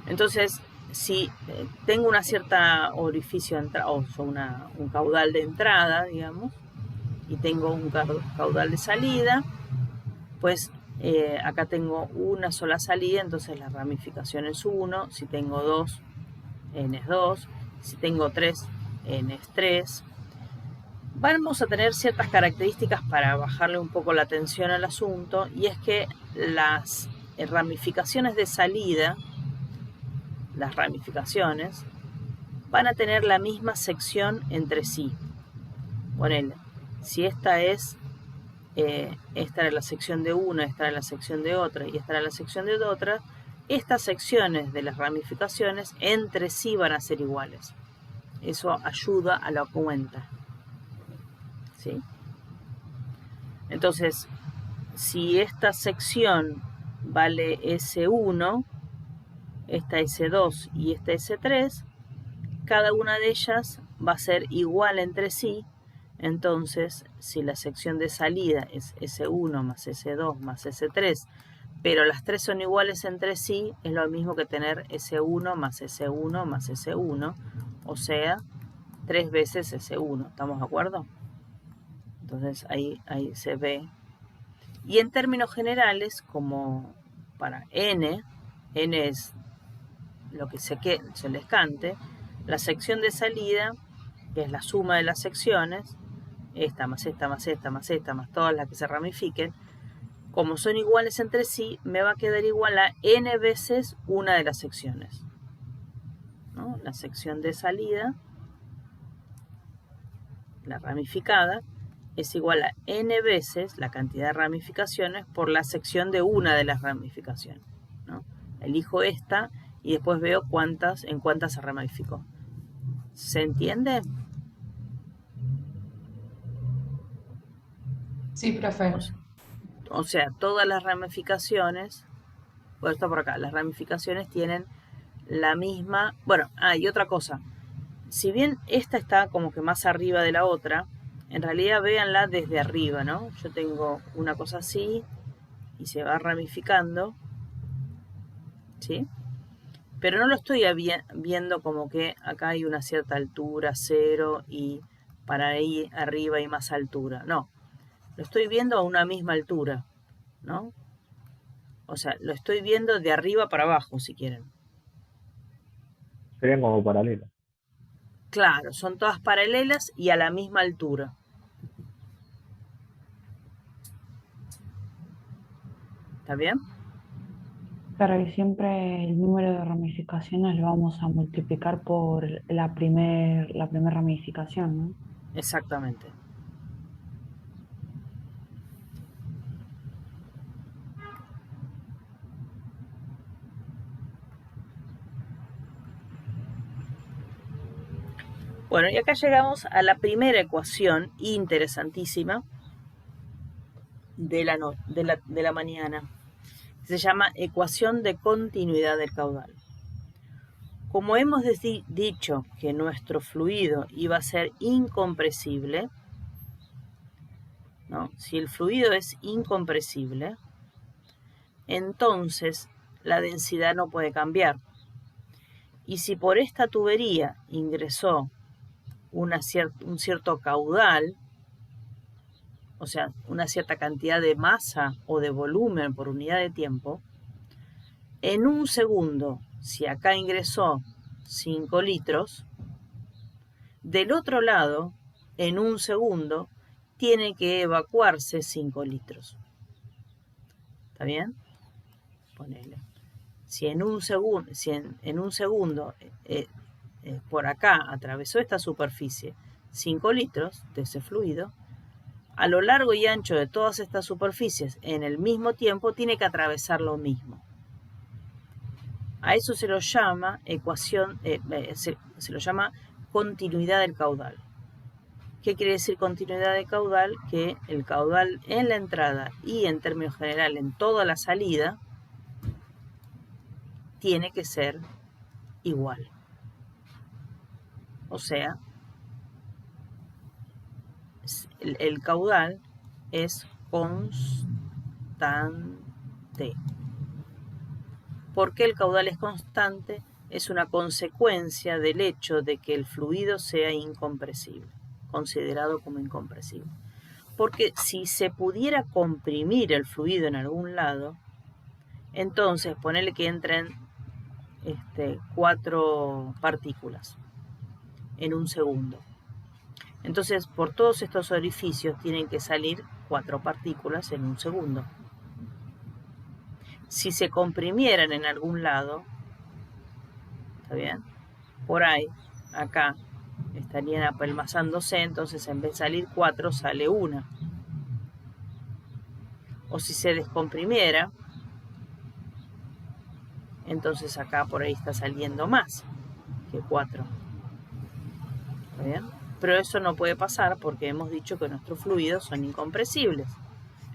Entonces, si tengo una cierta orificio o un caudal de entrada, digamos, y tengo un caudal de salida, pues acá tengo una sola salida, entonces la ramificación es 1. Si tengo 2, n es 2. Si tengo 3, n es 3. Vamos a tener ciertas características para bajarle un poco la tensión al asunto, y es que las ramificaciones de salida, las ramificaciones, van a tener la misma sección entre sí. Ponele, si esta era la sección de una, esta era la sección de otra y esta era la sección de otra, estas secciones de las ramificaciones entre sí van a ser iguales. Eso ayuda a la cuenta. ¿Sí? Entonces, si esta sección vale S1, esta S2 y esta S3, cada una de ellas va a ser igual entre sí. Entonces, si la sección de salida es S1 más S2 más S3, pero las tres son iguales entre sí, es lo mismo que tener S1 más S1 más S1, o sea, 3 veces S1. ¿Estamos de acuerdo? Entonces ahí se ve. Y en términos generales, como para n es lo que se les cante, la sección de salida, que es la suma de las secciones, esta más esta más esta más esta más todas las que se ramifiquen, como son iguales entre sí, me va a quedar igual a n veces una de las secciones, ¿no? La sección de salida, la ramificada, es igual a n veces la cantidad de ramificaciones por la sección de una de las ramificaciones, ¿no? Elijo esta y después veo en cuántas se ramificó. ¿Se entiende? Sí, profe. O sea, todas las ramificaciones, bueno, esto por acá, las ramificaciones tienen la misma. Bueno, y otra cosa, si bien esta está como que más arriba de la otra, en realidad véanla desde arriba, ¿no? Yo tengo una cosa así y se va ramificando, ¿sí? Pero no lo estoy viendo como que acá hay una cierta altura, 0, y para ahí arriba hay más altura. No, lo estoy viendo a una misma altura, ¿no? O sea, lo estoy viendo de arriba para abajo, si quieren. Serían como paralelas. Claro, son todas paralelas y a la misma altura. ¿Está bien? Claro, y siempre el número de ramificaciones lo vamos a multiplicar por la primer ramificación, ¿no? Exactamente. Bueno, y acá llegamos a la primera ecuación interesantísima de la mañana. Se llama ecuación de continuidad del caudal. Como hemos dicho que nuestro fluido iba a ser incompresible, ¿no? Si el fluido es incompresible, entonces la densidad no puede cambiar. Y si por esta tubería ingresó un cierto caudal, o sea, una cierta cantidad de masa o de volumen por unidad de tiempo, en un segundo, si acá ingresó 5 litros, del otro lado, en un segundo, tiene que evacuarse 5 litros. ¿Está bien? Ponele. Si en un segundo por acá atravesó esta superficie 5 litros de ese fluido, a lo largo y ancho de todas estas superficies en el mismo tiempo tiene que atravesar lo mismo. A eso se lo llama se lo llama continuidad del caudal. ¿Qué quiere decir continuidad de caudal? Que el caudal en la entrada y en términos general en toda la salida tiene que ser igual. O sea, el caudal es constante. ¿Por qué el caudal es constante? Es una consecuencia del hecho de que el fluido sea incompresible, considerado como incompresible. Porque si se pudiera comprimir el fluido en algún lado, entonces ponerle que entren 4 partículas en un segundo. Entonces, por todos estos orificios tienen que salir 4 partículas en un segundo. Si se comprimieran en algún lado, ¿está bien? Por ahí, acá, estarían apelmazándose, entonces en vez de salir 4, sale 1. O si se descomprimiera, entonces acá por ahí está saliendo más que 4. ¿Está bien? Pero eso no puede pasar porque hemos dicho que nuestros fluidos son incompresibles.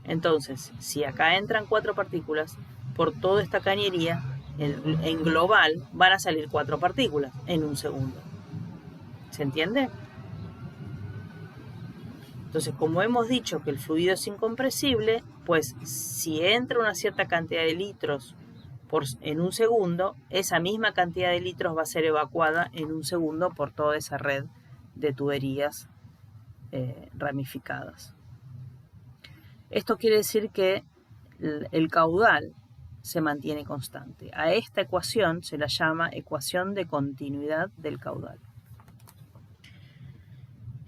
Entonces, si acá entran 4 partículas, por toda esta cañería, en global, van a salir 4 partículas en un segundo. ¿Se entiende? Entonces, como hemos dicho que el fluido es incompresible, pues si entra una cierta cantidad de litros en un segundo, esa misma cantidad de litros va a ser evacuada en un segundo por toda esa red de tuberías ramificadas. Esto quiere decir que el caudal se mantiene constante. A esta ecuación se la llama ecuación de continuidad del caudal.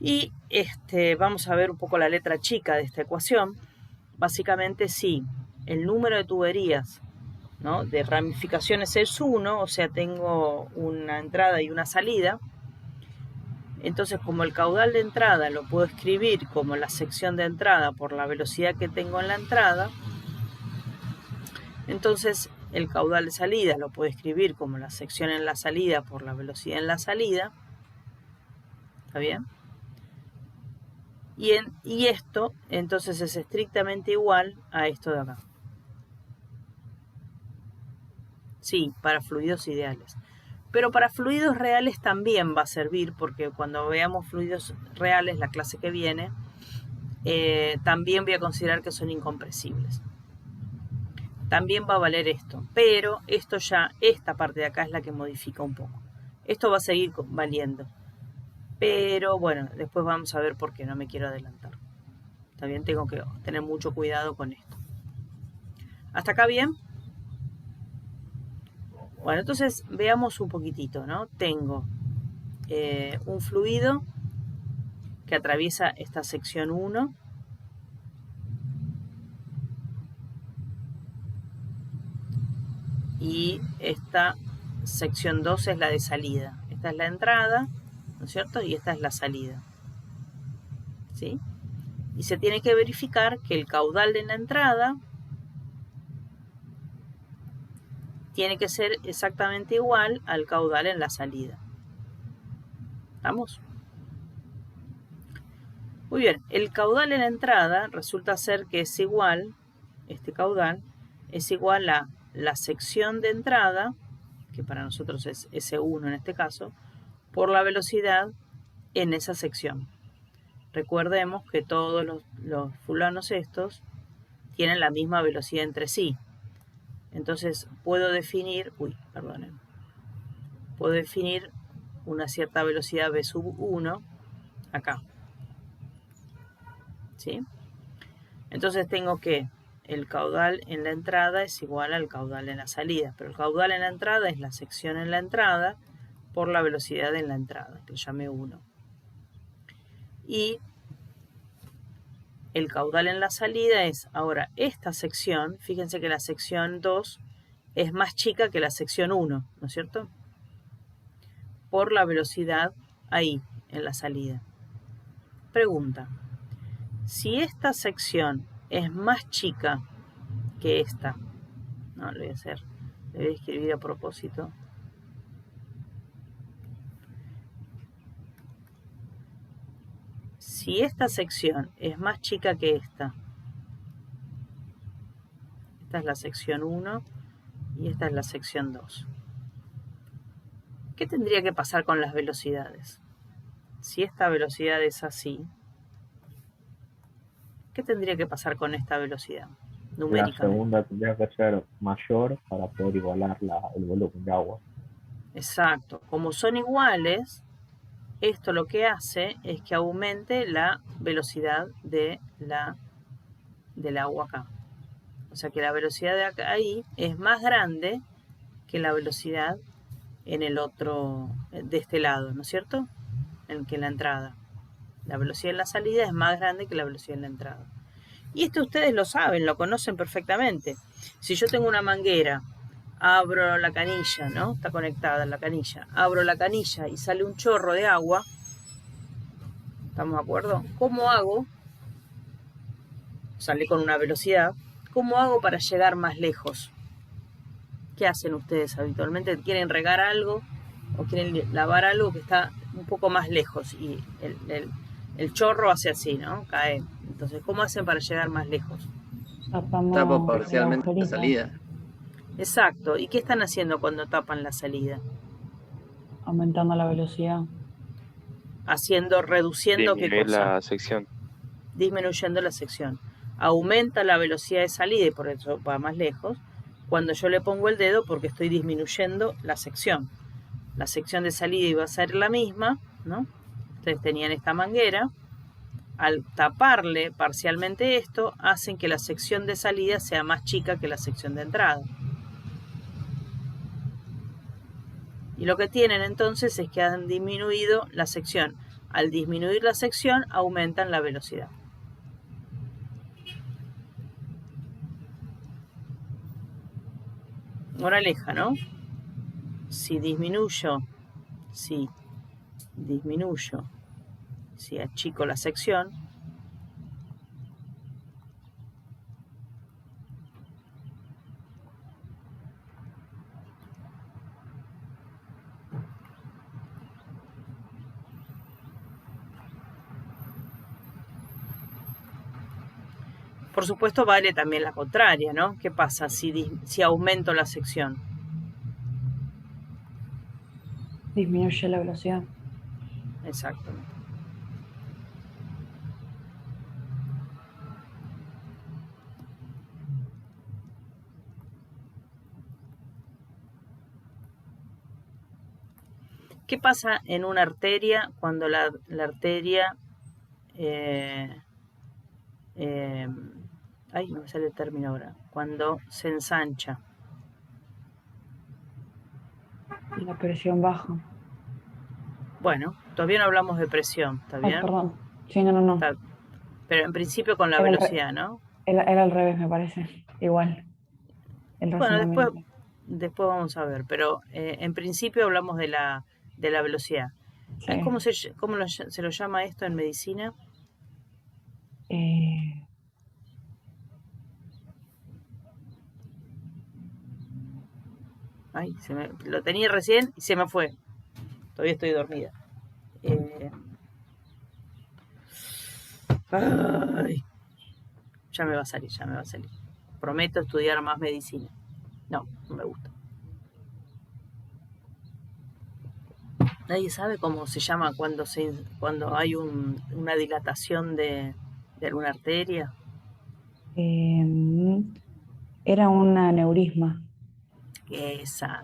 Y vamos a ver un poco la letra chica de esta ecuación. Básicamente, si el número de tuberías, ¿no?, de ramificaciones es 1, o sea, tengo una entrada y una salida, entonces como el caudal de entrada lo puedo escribir como la sección de entrada por la velocidad que tengo en la entrada, entonces el caudal de salida lo puedo escribir como la sección en la salida por la velocidad en la salida. ¿Está bien? Y esto entonces es estrictamente igual a esto de acá. Sí, para fluidos ideales. Pero para fluidos reales también va a servir, porque cuando veamos fluidos reales, la clase que viene, también voy a considerar que son incompresibles. También va a valer esto, pero esta parte de acá es la que modifica un poco. Esto va a seguir valiendo. Pero bueno, después vamos a ver por qué, no me quiero adelantar. También tengo que tener mucho cuidado con esto. ¿Hasta acá bien? Bueno, entonces veamos un poquitito, ¿no? Tengo un fluido que atraviesa esta sección 1. Y esta sección 2 es la de salida. Esta es la entrada, ¿no es cierto? Y esta es la salida. ¿Sí? Y se tiene que verificar que el caudal de la entrada tiene que ser exactamente igual al caudal en la salida. ¿Estamos? Muy bien, el caudal en la entrada resulta ser que es igual, este caudal, es igual a la sección de entrada, que para nosotros es S1 en este caso, por la velocidad en esa sección. Recordemos que todos los fulanos estos tienen la misma velocidad entre sí. Entonces puedo definir, puedo definir una cierta velocidad v sub 1 acá. ¿Sí? Entonces tengo que el caudal en la entrada es igual al caudal en la salida, pero el caudal en la entrada es la sección en la entrada por la velocidad en la entrada, que lo llamé 1. Y el caudal en la salida es ahora esta sección, fíjense que la sección 2 es más chica que la sección 1, ¿no es cierto? Por la velocidad ahí, en la salida. Pregunta, si esta sección es más chica que esta, no, lo voy a hacer, le voy a escribir a propósito. Si esta sección es más chica que esta es la sección 1 y esta es la sección 2. ¿Qué tendría que pasar con las velocidades? Si esta velocidad es así, ¿qué tendría que pasar con esta velocidad? La segunda tendría que ser mayor para poder igualar el volumen de agua. Exacto. Como son iguales, esto lo que hace es que aumente la velocidad del agua acá. O sea que la velocidad de acá, ahí es más grande que la velocidad en el otro, de este lado, ¿no es cierto? En que la entrada. La velocidad en la salida es más grande que la velocidad en la entrada. Y esto ustedes lo saben, lo conocen perfectamente. Si yo tengo una manguera, abro la canilla, ¿no? Está conectada la canilla. Abro la canilla y sale un chorro de agua. ¿Estamos de acuerdo? ¿Cómo hago? Sale con una velocidad. ¿Cómo hago para llegar más lejos? ¿Qué hacen ustedes habitualmente? ¿Quieren regar algo o quieren lavar algo que está un poco más lejos? Y el chorro hace así, ¿no? Cae. Entonces, ¿cómo hacen para llegar más lejos? Tapo parcialmente la salida. Exacto. ¿Y qué están haciendo cuando tapan la salida? Aumentando la velocidad. Reduciendo ¿qué cosa? La sección. Disminuyendo la sección. Aumenta la velocidad de salida y por eso va más lejos. Cuando yo le pongo el dedo porque estoy disminuyendo la sección. La sección de salida iba a ser la misma, ¿no? Ustedes tenían esta manguera. Al taparle parcialmente esto, hacen que la sección de salida sea más chica que la sección de entrada. Y lo que tienen entonces es que han disminuido la sección. Al disminuir la sección, aumentan la velocidad. Moraleja, ¿no? Si disminuyo, si achico la sección, por supuesto vale también la contraria, ¿no? ¿Qué pasa si aumento la sección? Disminuye la velocidad. Exactamente. ¿Qué pasa en una arteria cuando la arteria... no me sale el término ahora. Cuando se ensancha. La presión baja. Bueno, todavía no hablamos de presión, ¿está bien? Perdón. Sí, no. Pero en principio con la velocidad, ¿no? Era al revés, me parece. Igual. Bueno, después vamos a ver, pero en principio hablamos de la velocidad. Sí. ¿Cómo se lo llama esto en medicina? Lo tenía recién y se me fue. Todavía estoy dormida. Ay, ya me va a salir, ya me va a salir. Prometo estudiar más medicina. No, no me gusta. Nadie sabe cómo se llama cuando hay una dilatación de alguna arteria. Era un aneurisma. Esa.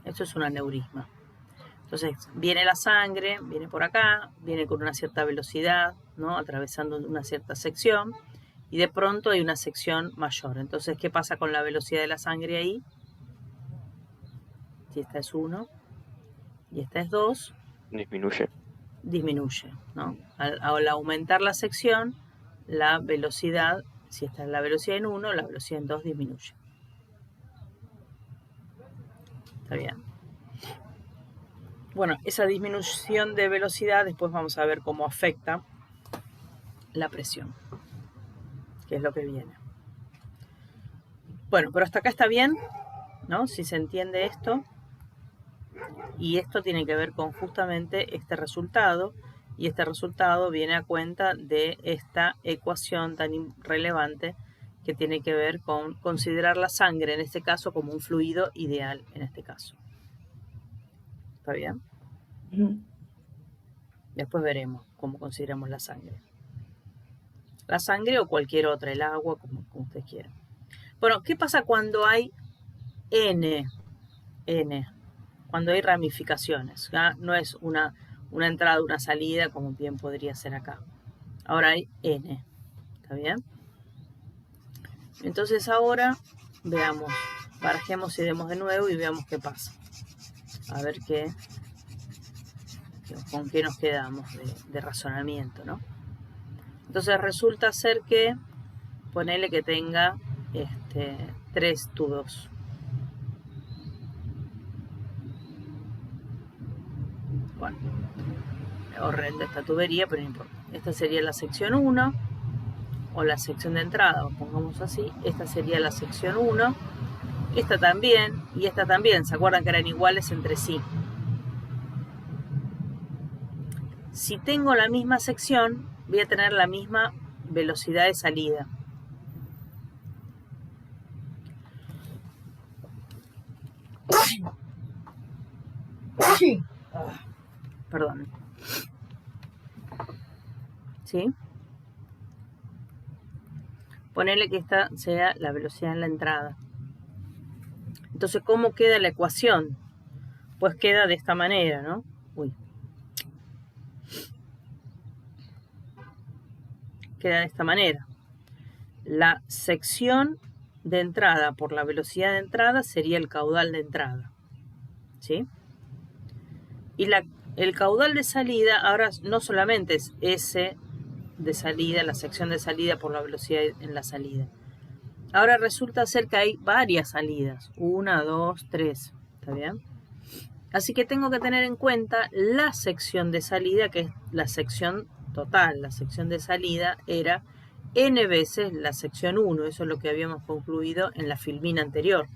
Esto es un aneurisma. Entonces, viene la sangre, viene por acá, viene con una cierta velocidad, ¿no? Atravesando una cierta sección, y de pronto hay una sección mayor. Entonces, ¿qué pasa con la velocidad de la sangre ahí? Si esta es 1 y esta es 2, disminuye, ¿no? Al aumentar la sección, la velocidad, si esta es la velocidad en 1, la velocidad en 2 disminuye. ¿Está bien? Bueno, esa disminución de velocidad después vamos a ver cómo afecta la presión, que es lo que viene. Bueno, pero hasta acá está bien, ¿no? Si se entiende esto. Y esto tiene que ver con justamente este resultado. Y este resultado viene a cuenta de esta ecuación tan relevante que tiene que ver con considerar la sangre, en este caso, como un fluido ideal, en este caso. ¿Está bien? Después veremos cómo consideramos la sangre. La sangre o cualquier otra, el agua, como ustedes quieran. Bueno, ¿qué pasa cuando hay N? Cuando hay ramificaciones. ¿Ya? No es una entrada, una salida, como bien podría ser acá. Ahora hay N. ¿Está bien? Entonces ahora veamos, barajemos y demos de nuevo y veamos qué pasa. A ver con qué nos quedamos de razonamiento, ¿no? Entonces resulta ser que, ponele que tenga 3 tubos. Bueno, horrenda esta tubería, pero no importa. Esta sería la sección 1, o la sección de entrada, o pongamos así. Esta sería la sección 1, esta también, y esta también. ¿Se acuerdan que eran iguales entre sí? Si tengo la misma sección, voy a tener la misma velocidad de salida. Perdón. ¿Sí? Ponerle que esta sea la velocidad en la entrada. Entonces, ¿cómo queda la ecuación? Pues queda de esta manera, ¿no? Uy. Queda de esta manera. La sección de entrada por la velocidad de entrada sería el caudal de entrada. ¿Sí? Y el caudal de salida ahora no solamente es S de salida, la sección de salida por la velocidad en la salida. Ahora resulta ser que hay varias salidas. 1, 2, 3. ¿Está bien? Así que tengo que tener en cuenta la sección de salida, que es la sección total. La sección de salida era n veces la sección 1. Eso es lo que habíamos concluido en la filmina anterior.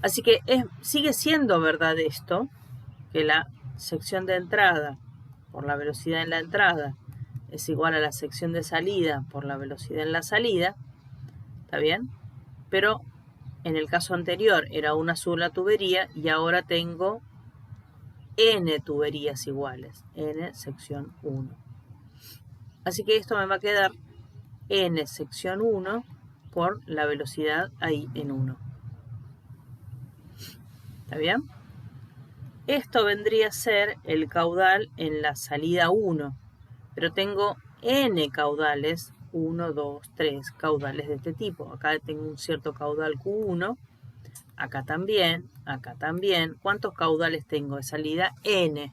Así que sigue siendo verdad esto, que la sección de entrada por la velocidad en la entrada es igual a la sección de salida por la velocidad en la salida. ¿Está bien? Pero en el caso anterior era una sola tubería y ahora tengo n tuberías iguales, n sección 1. Así que esto me va a quedar n sección 1 por la velocidad ahí en 1. ¿Está bien? Esto vendría a ser el caudal en la salida 1, pero tengo n caudales, 1, 2, 3 caudales de este tipo. Acá tengo un cierto caudal Q1, acá también, acá también. ¿Cuántos caudales tengo de salida? N,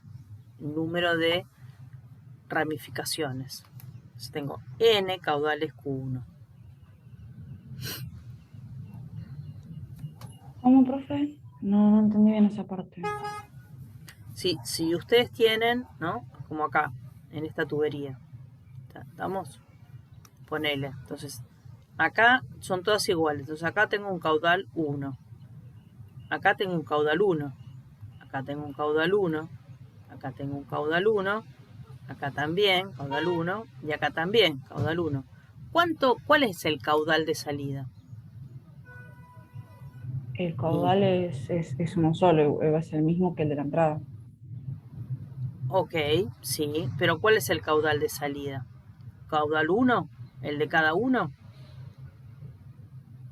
número de ramificaciones. Entonces tengo n caudales Q1. ¿Cómo, profe? No entendí bien esa parte. Sí, si ustedes tienen, ¿no? Como acá, en esta tubería. ¿Estamos? Ponele. Entonces, acá son todas iguales. Entonces, acá tengo un caudal 1. Acá tengo un caudal 1. Acá tengo un caudal 1. Acá tengo un caudal 1, acá también, caudal 1, y acá también, caudal 1. ¿Cuál es el caudal de salida? El caudal es uno solo, va a ser el mismo que el de la entrada. Ok, sí, pero ¿cuál es el caudal de salida? ¿Caudal 1? ¿El de cada uno?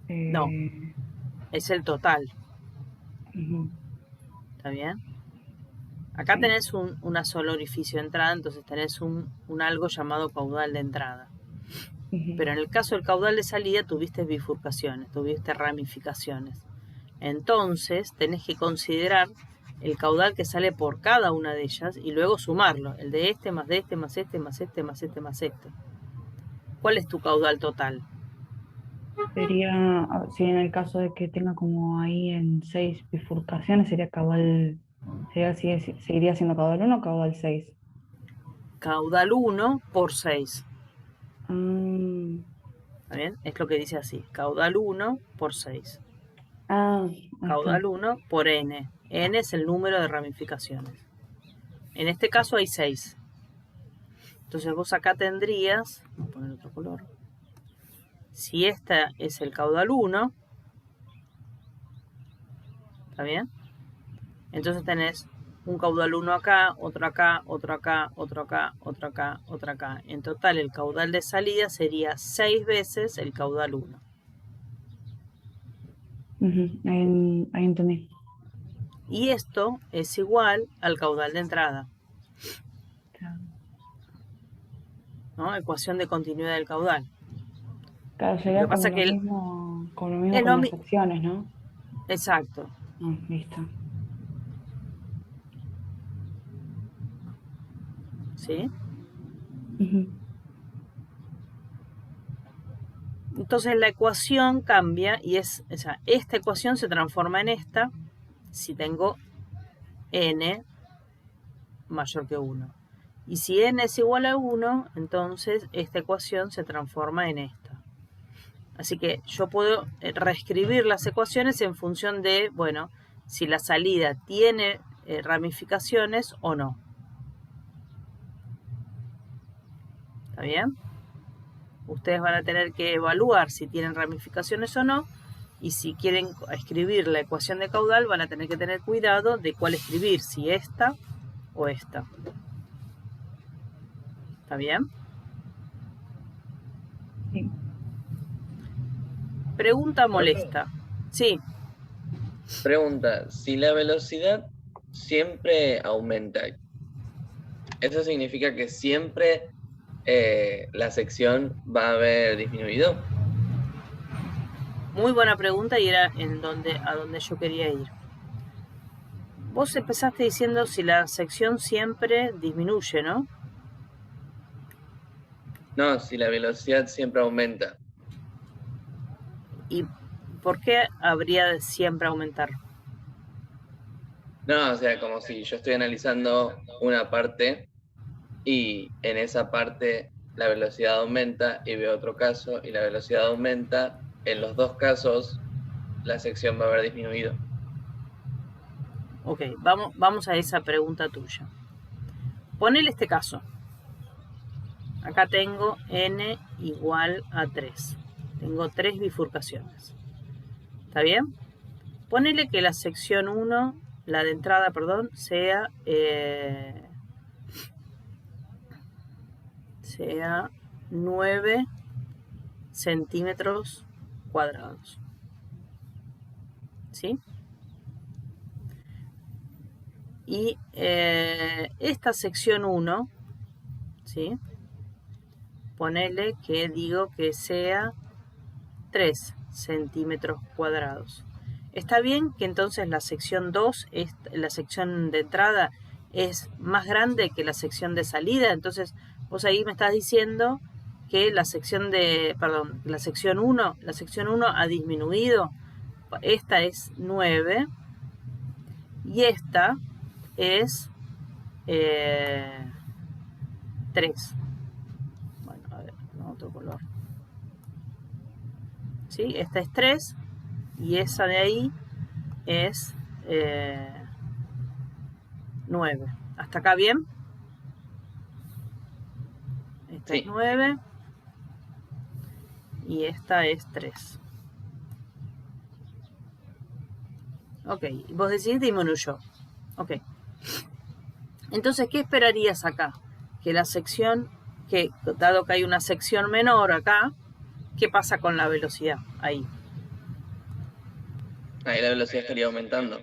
No, es el total. Ujú. ¿Está bien? Acá Sí. tenés una sola orificio de entrada, entonces tenés un algo llamado caudal de entrada. Ujú. Pero en el caso del caudal de salida tuviste bifurcaciones, tuviste ramificaciones. Entonces tenés que considerar el caudal que sale por cada una de ellas y luego sumarlo, el de este más de este más este más este más este más este. ¿Cuál es tu caudal total? Sería, si en el caso de que tenga como ahí en 6 bifurcaciones, seguiría siendo caudal 1 o caudal 6. Caudal 1 por 6. Mm, ¿Está bien? Es lo que dice así. Caudal 1 por 6. ahí Caudal está. 1 por n. N es el número de ramificaciones. En este caso hay 6. Entonces vos acá tendrías, voy a poner otro color. Si este es el caudal 1, ¿está bien? Entonces tenés un caudal 1 acá, otro acá, otro acá, otro acá, otro acá, otro acá. En total el caudal de salida sería 6 veces el caudal 1. Ujú, ahí entendí. Y esto es igual al caudal de entrada, ¿no? Ecuación de continuidad del caudal. Claro, Lo sería que pasa como es lo que mismo, es con lo las mismo. secciones, ¿no? Exacto. Listo. ¿Sí? Ujú, Entonces la ecuación cambia y o sea, esta ecuación se transforma en esta si tengo n mayor que 1. Y si n es igual a 1, entonces esta ecuación se transforma en esta. Así que yo puedo reescribir las ecuaciones en función de, bueno, si la salida tiene ramificaciones o no. ¿Está bien? Ustedes van a tener que evaluar si tienen ramificaciones o no. Y si quieren escribir la ecuación de caudal, van a tener que tener cuidado de cuál escribir, si esta o esta. ¿Está bien? sí. Pregunta Profe, molesta. Sí, pregunta, si la velocidad siempre aumenta, ¿eso significa que siempre la sección va a haber disminuido? muy buena pregunta y era a donde yo quería ir. Vos empezaste diciendo si la sección siempre disminuye, ¿no? No, si la velocidad siempre aumenta. ¿Y por qué habría de siempre aumentar? No, o sea, como si yo estoy analizando una parte y en esa parte la velocidad aumenta y veo otro caso y la velocidad aumenta. En los dos casos la sección va a haber disminuido. Ok, vamos a esa pregunta tuya. Ponele este caso. Acá tengo n igual a 3. Tengo 3 bifurcaciones. ¿Está bien? Ponele que la sección 1, la de entrada, perdón, sea 9 centímetros cuadrados. ¿Sí? Y esta sección 1, ¿sí? Ponele que digo que sea 3 centímetros cuadrados. Está bien que entonces la sección 2, la sección de entrada, es más grande que la sección de salida. Entonces vos ahí me estás diciendo que la sección 1 ha disminuido. Esta es 9 y esta es 3. Bueno, a ver, otro color. ¿Sí? Esta es 3 y esa de ahí es 9. ¿Hasta acá bien? Esta es Sí. 9 y esta es 3. Ok, vos decís disminuyó. Ok. Entonces, ¿qué esperarías acá? Que la sección, dado que hay una sección menor acá, ¿qué pasa con la velocidad ahí? Ahí la velocidad estaría aumentando.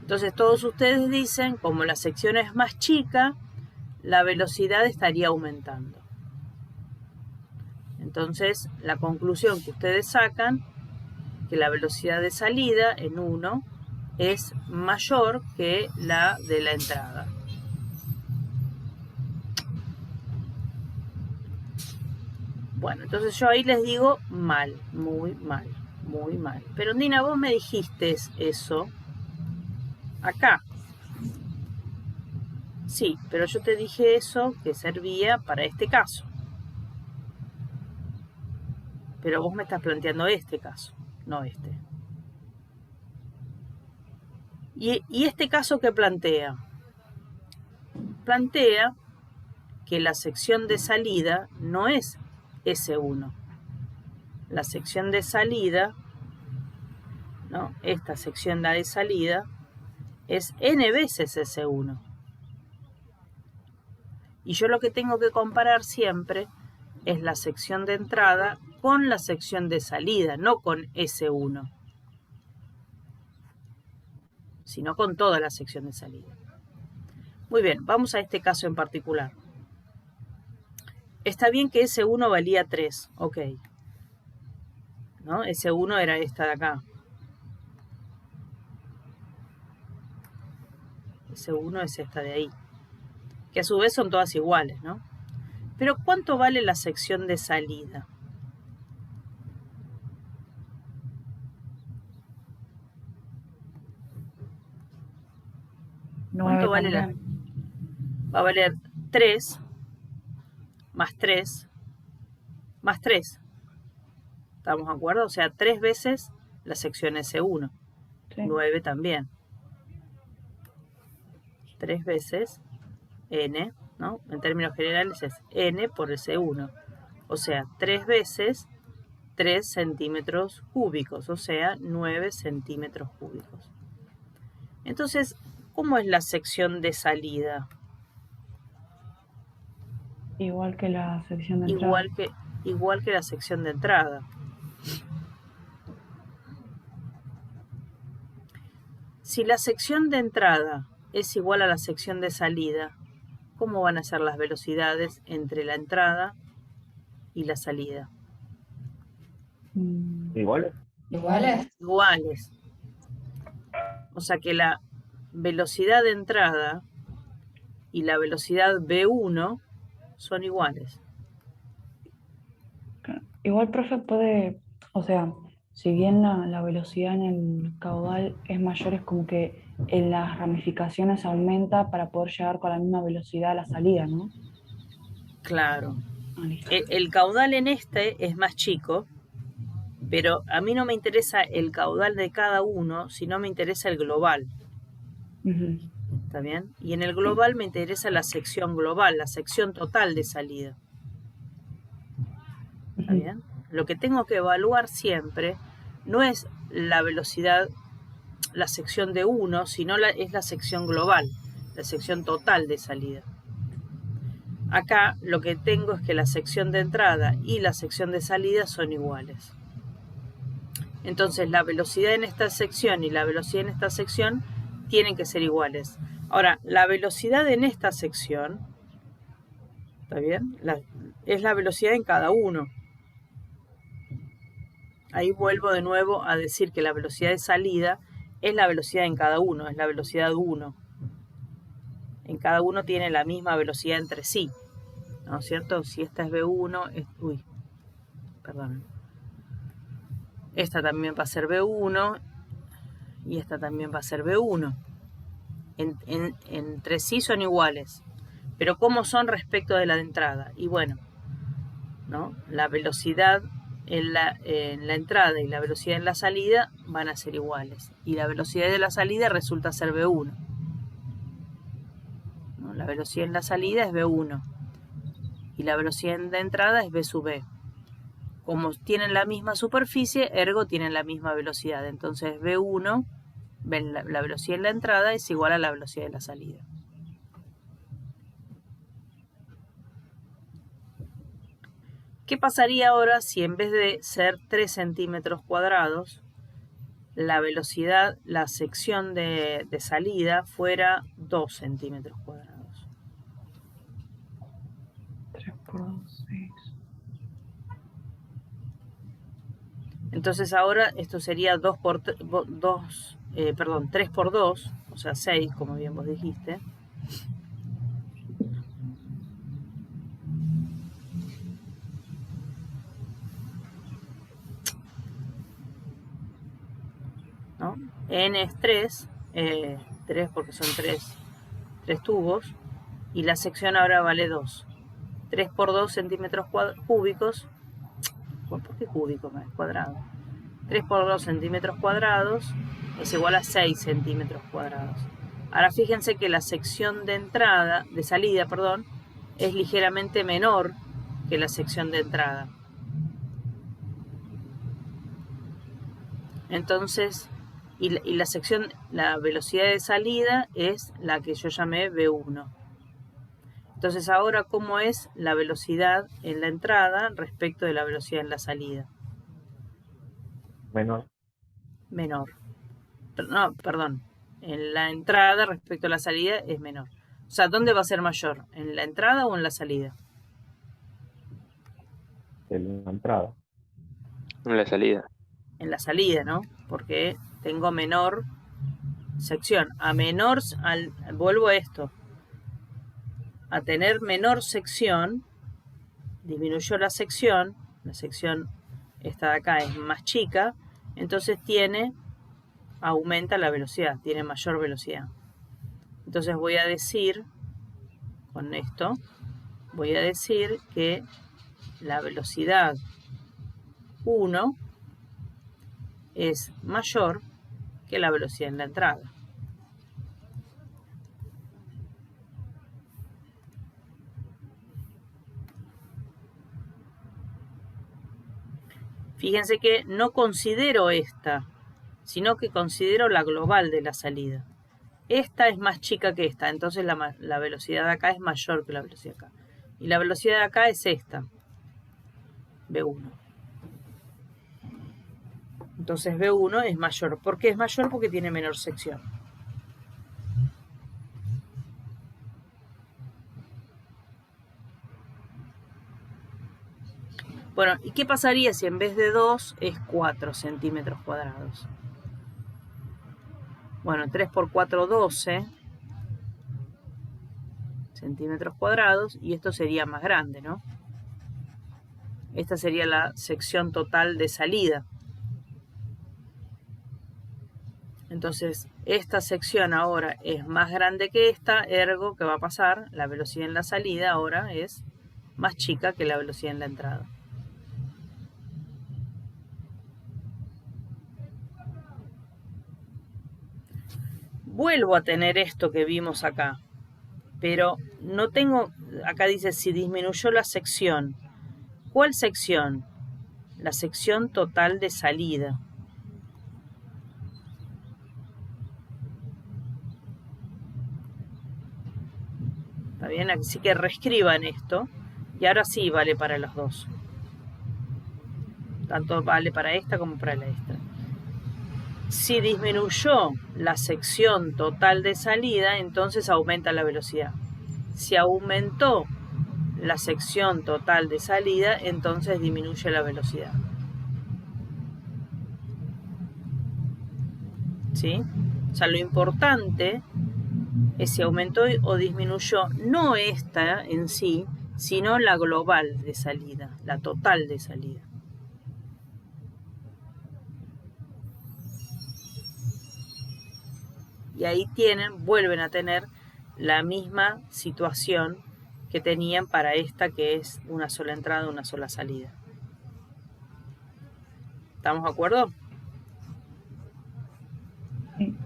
Entonces todos ustedes dicen, como la sección es más chica, la velocidad estaría aumentando. Entonces la conclusión que ustedes sacan, que la velocidad de salida en 1 es mayor que la de la entrada. Bueno, entonces yo ahí les digo mal, muy mal, muy mal. Pero Nina, vos me dijiste eso acá. Sí, pero yo te dije eso que servía para este caso. Pero vos me estás planteando este caso, no este. ¿Y este caso qué plantea? Plantea que la sección de salida no es S1. La sección de salida, ¿no? Esta sección, la de salida, es n veces S1. Y yo lo que tengo que comparar siempre es la sección de entrada con la sección de salida, no con S1, sino con toda la sección de salida. Muy bien, vamos a este caso en particular. Está bien que S1 valía 3, ok. ¿No? S1 era esta de acá. S1 es esta de ahí. Que a su vez son todas iguales, ¿no? Pero ¿cuánto vale la sección de salida? ¿Cuánto vale la? Va a valer 3 más 3 más 3. ¿Estamos de acuerdo? O sea, 3 veces la sección S1. Sí. 9 también. 3 veces n, ¿no? En términos generales es n por S1. O sea, 3 veces 3 centímetros cúbicos, o sea, 9 centímetros cúbicos. Entonces, ¿cómo es la sección de salida? Igual que la sección de entrada. Igual que la sección de entrada. Si la sección de entrada es igual a la sección de salida, ¿cómo van a ser las velocidades entre la entrada y la salida? ¿Iguales? ¿Iguales? Iguales. O sea que la velocidad de entrada y la velocidad V1 son iguales. Igual, profe, puede, o sea, si bien la velocidad en el caudal es mayor, es como que en las ramificaciones aumenta para poder llegar con la misma velocidad a la salida, ¿no? Claro. El caudal en este es más chico, pero a mí no me interesa el caudal de cada uno, sino me interesa el global. ¿Está bien? Y en el global me interesa la sección global, la sección total de salida. ¿Está bien? Lo que tengo que evaluar siempre no es la velocidad, la sección de 1, sino es la sección global, la sección total de salida. Acá lo que tengo es que la sección de entrada y la sección de salida son iguales. Entonces la velocidad en esta sección y la velocidad en esta sección tienen que ser iguales. Ahora, la velocidad en esta sección, ¿está bien? Es la velocidad en cada uno. Ahí vuelvo de nuevo a decir que la velocidad de salida es la velocidad en cada uno, es la velocidad 1. En cada uno tiene la misma velocidad entre sí, ¿no es cierto? Si esta es V1, perdón. Esta también va a ser V1 y esta también va a ser V1. Entre sí son iguales, pero ¿cómo son respecto de la de entrada? Y bueno, ¿no? La velocidad en la entrada y la velocidad en la salida van a ser iguales. Y la velocidad de la salida resulta ser V1. La velocidad en la salida es V1 y la velocidad en la entrada es V sub B. Como tienen la misma superficie, ergo tienen la misma velocidad. Entonces V1, la velocidad en la entrada, es igual a la velocidad de la salida. ¿Qué pasaría ahora si en vez de ser 3 centímetros cuadrados, la velocidad, la sección de salida fuera 2 centímetros cuadrados? 3 por 2, 6. Entonces ahora esto sería 3 por 2, o sea 6, como bien vos dijiste. ¿No? N es 3, 3 porque son 3 tubos, y la sección ahora vale 2. 3 por 2 centímetros cúbicos, ¿por qué cúbico? Es cuadrado. 3 por 2 centímetros cuadrados es igual a 6 centímetros cuadrados. Ahora fíjense que la sección de salida, es ligeramente menor que la sección de entrada. Entonces, la velocidad de salida es la que yo llamé V1. Entonces ahora, ¿cómo es la velocidad en la entrada respecto de la velocidad en la salida? Menor. Menor. No, perdón. En la entrada respecto a la salida es menor. O sea, ¿dónde va a ser mayor? ¿En la entrada o en la salida? En la entrada. En la salida. En la salida, ¿no? Porque tengo menor sección. Vuelvo a esto. A tener menor sección, disminuyó la sección esta de acá es más chica, entonces aumenta la velocidad, tiene mayor velocidad. Entonces voy a decir, con esto, que la velocidad 1 es mayor que la velocidad en la entrada. Fíjense que no considero esta, sino que considero la global de la salida. Esta es más chica que esta, entonces la velocidad de acá es mayor que la velocidad de acá. Y la velocidad de acá es esta, V1. Entonces V1 es mayor. ¿Por qué es mayor? Porque tiene menor sección. Bueno, ¿y qué pasaría si en vez de 2 es 4 centímetros cuadrados? Bueno, 3 por 4, 12 centímetros cuadrados, y esto sería más grande, ¿no? Esta sería la sección total de salida. Entonces, esta sección ahora es más grande que esta, ergo, ¿qué va a pasar? La velocidad en la salida ahora es más chica que la velocidad en la entrada. Vuelvo a tener esto que vimos acá, pero no tengo, acá dice si disminuyó la sección. ¿Cuál sección? La sección total de salida. ¿Está bien? Así que reescriban esto, y ahora sí vale para los dos. Tanto vale para esta como para la esta. Si disminuyó la sección total de salida, entonces aumenta la velocidad. Si aumentó la sección total de salida, entonces disminuye la velocidad. ¿Sí? O sea, lo importante es si aumentó o disminuyó no esta en sí, sino la global de salida, la total de salida. Y ahí vuelven a tener la misma situación que tenían para esta, que es una sola entrada, una sola salida. ¿Estamos de acuerdo? Sí.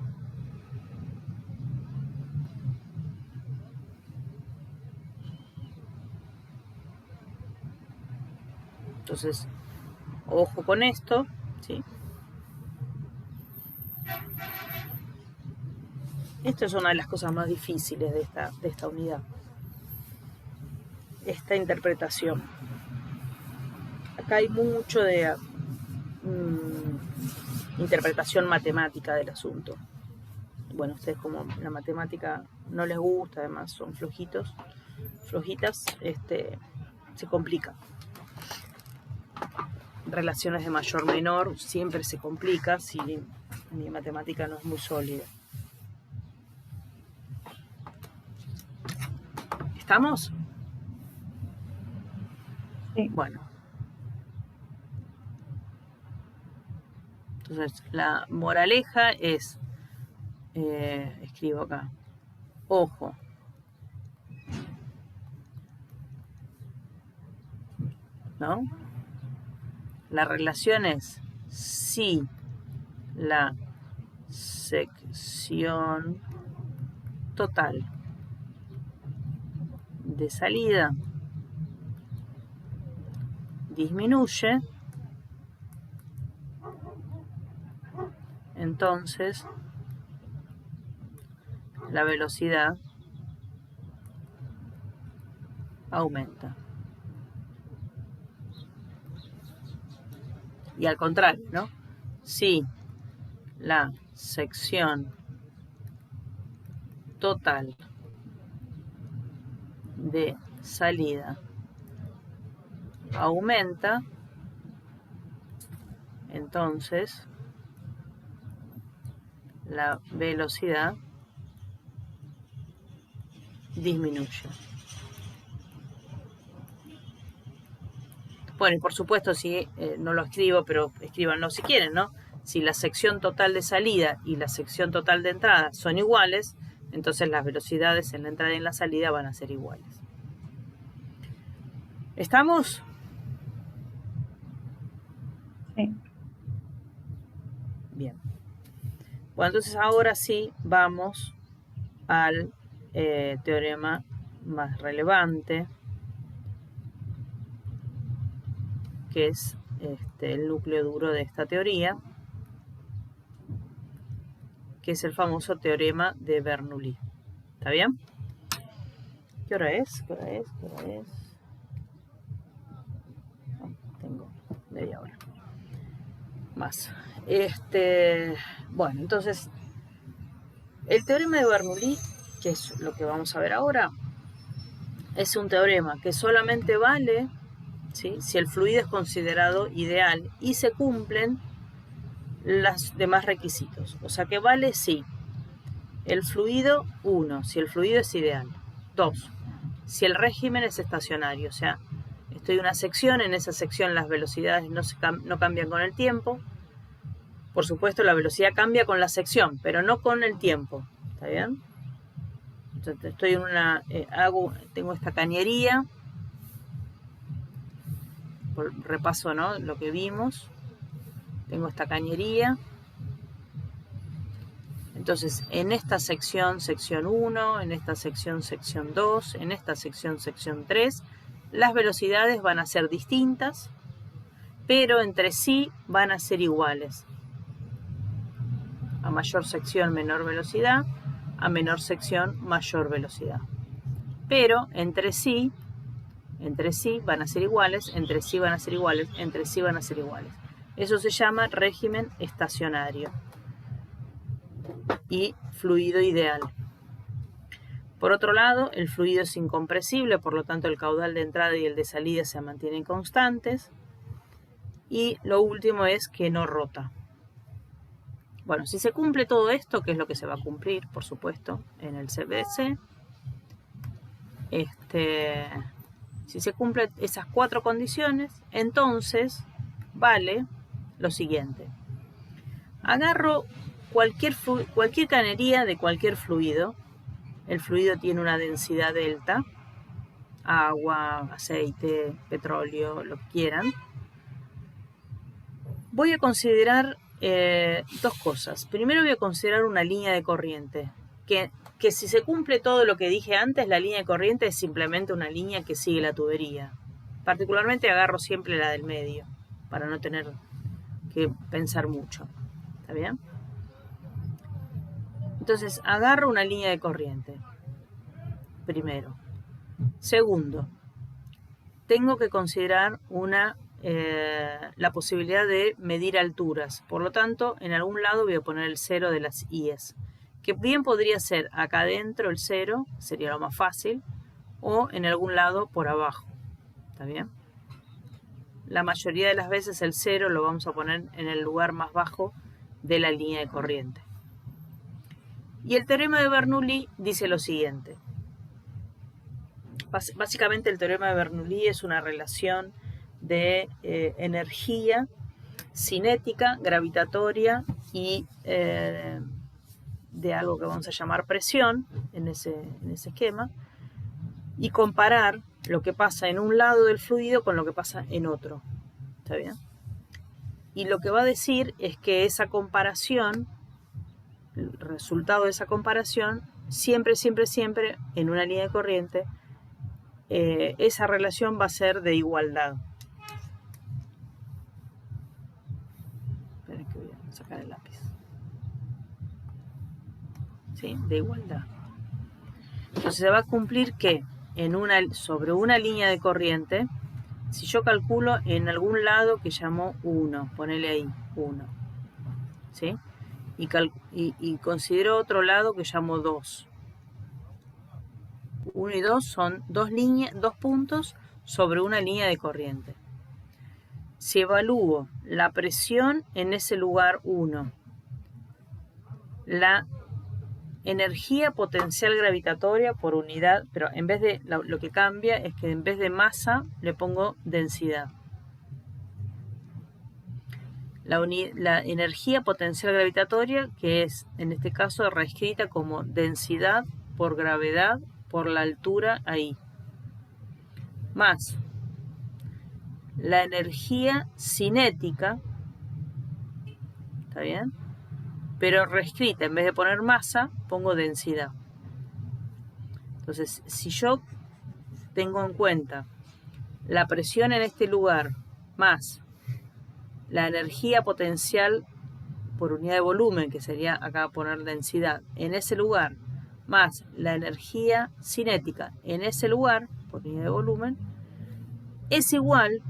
Entonces, ojo con esto, ¿sí? Esto es una de las cosas más difíciles de esta unidad. Esta interpretación. Acá hay mucho de interpretación matemática del asunto. Bueno, ustedes como la matemática no les gusta, además son flojitas, se complica. Relaciones de mayor-menor siempre se complica si mi matemática no es muy sólida. ¿Estamos? Sí. Bueno. Entonces, la moraleja es, escribo acá, ojo, ¿no? La relación es si la sección total de salida disminuye, entonces la velocidad aumenta. Y al contrario, ¿no? Si la sección total de salida aumenta, entonces la velocidad disminuye. Bueno, y por supuesto, si no lo escribo, pero escríbanlo si quieren, ¿no? Si la sección total de salida y la sección total de entrada son iguales, entonces las velocidades en la entrada y en la salida van a ser iguales. ¿Estamos? Sí. Bien. Bueno, entonces ahora sí vamos al teorema más relevante, que es el núcleo duro de esta teoría, que es el famoso teorema de Bernoulli. ¿Está bien? ¿Qué hora es? ¿Qué hora es? ¿Qué hora es? Oh, tengo media hora más. Bueno, entonces, el teorema de Bernoulli, que es lo que vamos a ver ahora, es un teorema que solamente vale, ¿sí?, si el fluido es considerado ideal y se cumplen los demás requisitos. O sea que vale si el fluido, 1, si el fluido es ideal. 2, si el régimen es estacionario. O sea, estoy en una sección, en esa sección las velocidades no cambian con el tiempo. Por supuesto, la velocidad cambia con la sección, pero no con el tiempo. ¿Está bien? Entonces, estoy en una... tengo esta cañería. Por repaso, ¿no?, lo que vimos. Tengo esta cañería. Entonces, en esta sección, sección 1, en esta sección, sección 2, en esta sección, sección 3, las velocidades van a ser distintas, pero entre sí van a ser iguales. A mayor sección, menor velocidad, a menor sección, mayor velocidad. Pero entre sí van a ser iguales, entre sí van a ser iguales, entre sí van a ser iguales. Eso se llama régimen estacionario y fluido ideal. Por otro lado, el fluido es incompresible, por lo tanto el caudal de entrada y el de salida se mantienen constantes. Y lo último es que no rota. Bueno, si se cumple todo esto, que es lo que se va a cumplir, por supuesto, en el CBC, si se cumplen esas 4 condiciones, entonces vale lo siguiente. Agarro cualquier cañería de cualquier fluido. El fluido tiene una densidad delta, agua, aceite, petróleo, lo que quieran. Voy a considerar 2 cosas. Primero voy a considerar una línea de corriente, que si se cumple todo lo que dije antes, la línea de corriente es simplemente una línea que sigue la tubería. Particularmente agarro siempre la del medio, para no tener que pensar mucho. ¿Está bien? Entonces, agarro una línea de corriente. Primero. Segundo, tengo que considerar la posibilidad de medir alturas. Por lo tanto, en algún lado voy a poner el 0 de las IES. Que bien podría ser acá adentro el 0, sería lo más fácil, o en algún lado por abajo. ¿Está bien? La mayoría de las veces el 0 lo vamos a poner en el lugar más bajo de la línea de corriente. Y el teorema de Bernoulli dice lo siguiente. Básicamente el teorema de Bernoulli es una relación de energía cinética, gravitatoria y de algo que vamos a llamar presión en ese esquema, y comparar lo que pasa en un lado del fluido con lo que pasa en otro. ¿Está bien? Y lo que va a decir es que esa comparación, el resultado de esa comparación, siempre en una línea de corriente, esa relación va a ser de igualdad. Esperen que voy a sacar el lápiz. ¿Sí? De igualdad. Entonces se va a cumplir que sobre una línea de corriente, si yo calculo en algún lado que llamo 1, ponele ahí 1, ¿sí? Y considero otro lado que llamo 2. 1 y 2 son dos puntos sobre una línea de corriente. Si evalúo la presión en ese lugar 1, la energía potencial gravitatoria por unidad, pero en vez de lo que cambia es que en vez de masa le pongo densidad. La energía potencial gravitatoria, que es en este caso reescrita como densidad por gravedad por la altura ahí, más la energía cinética, ¿está bien? Pero reescrita, en vez de poner masa, pongo densidad. Entonces, si yo tengo en cuenta la presión en este lugar más la energía potencial por unidad de volumen, que sería acá poner densidad, en ese lugar, más la energía cinética en ese lugar, por unidad de volumen, es igual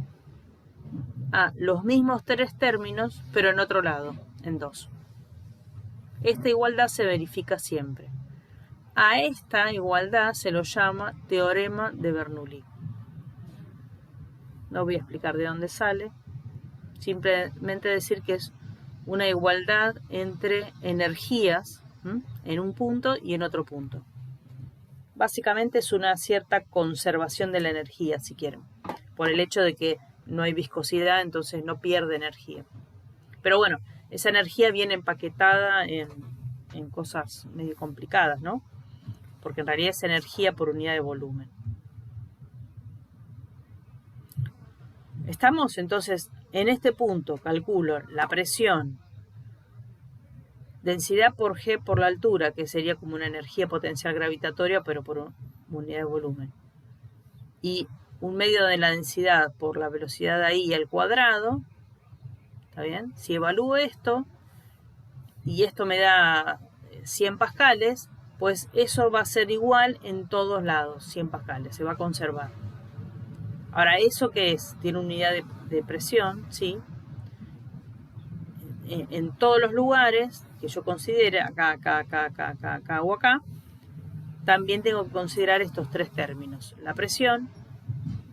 a los mismos tres términos, pero en otro lado, en 2. Esta igualdad se verifica siempre. A esta igualdad se lo llama teorema de Bernoulli. No voy a explicar de dónde sale, simplemente decir que es una igualdad entre energías en un punto y en otro punto. Básicamente es una cierta conservación de la energía, si quieren, por el hecho de que no hay viscosidad, entonces no pierde energía. Pero bueno, esa energía viene empaquetada en cosas medio complicadas, ¿no? Porque en realidad es energía por unidad de volumen. Estamos entonces en este punto, calculo la presión, densidad por G por la altura, que sería como una energía potencial gravitatoria, pero por unidad de volumen. Y un medio de la densidad por la velocidad ahí al cuadrado. ¿Está bien? Si evalúo esto, y esto me da 100 pascales, pues eso va a ser igual en todos lados, 100 pascales, se va a conservar. Ahora, ¿eso qué es? Tiene unidad de presión, ¿sí? En todos los lugares que yo considere, acá o acá, también tengo que considerar estos tres términos. La presión,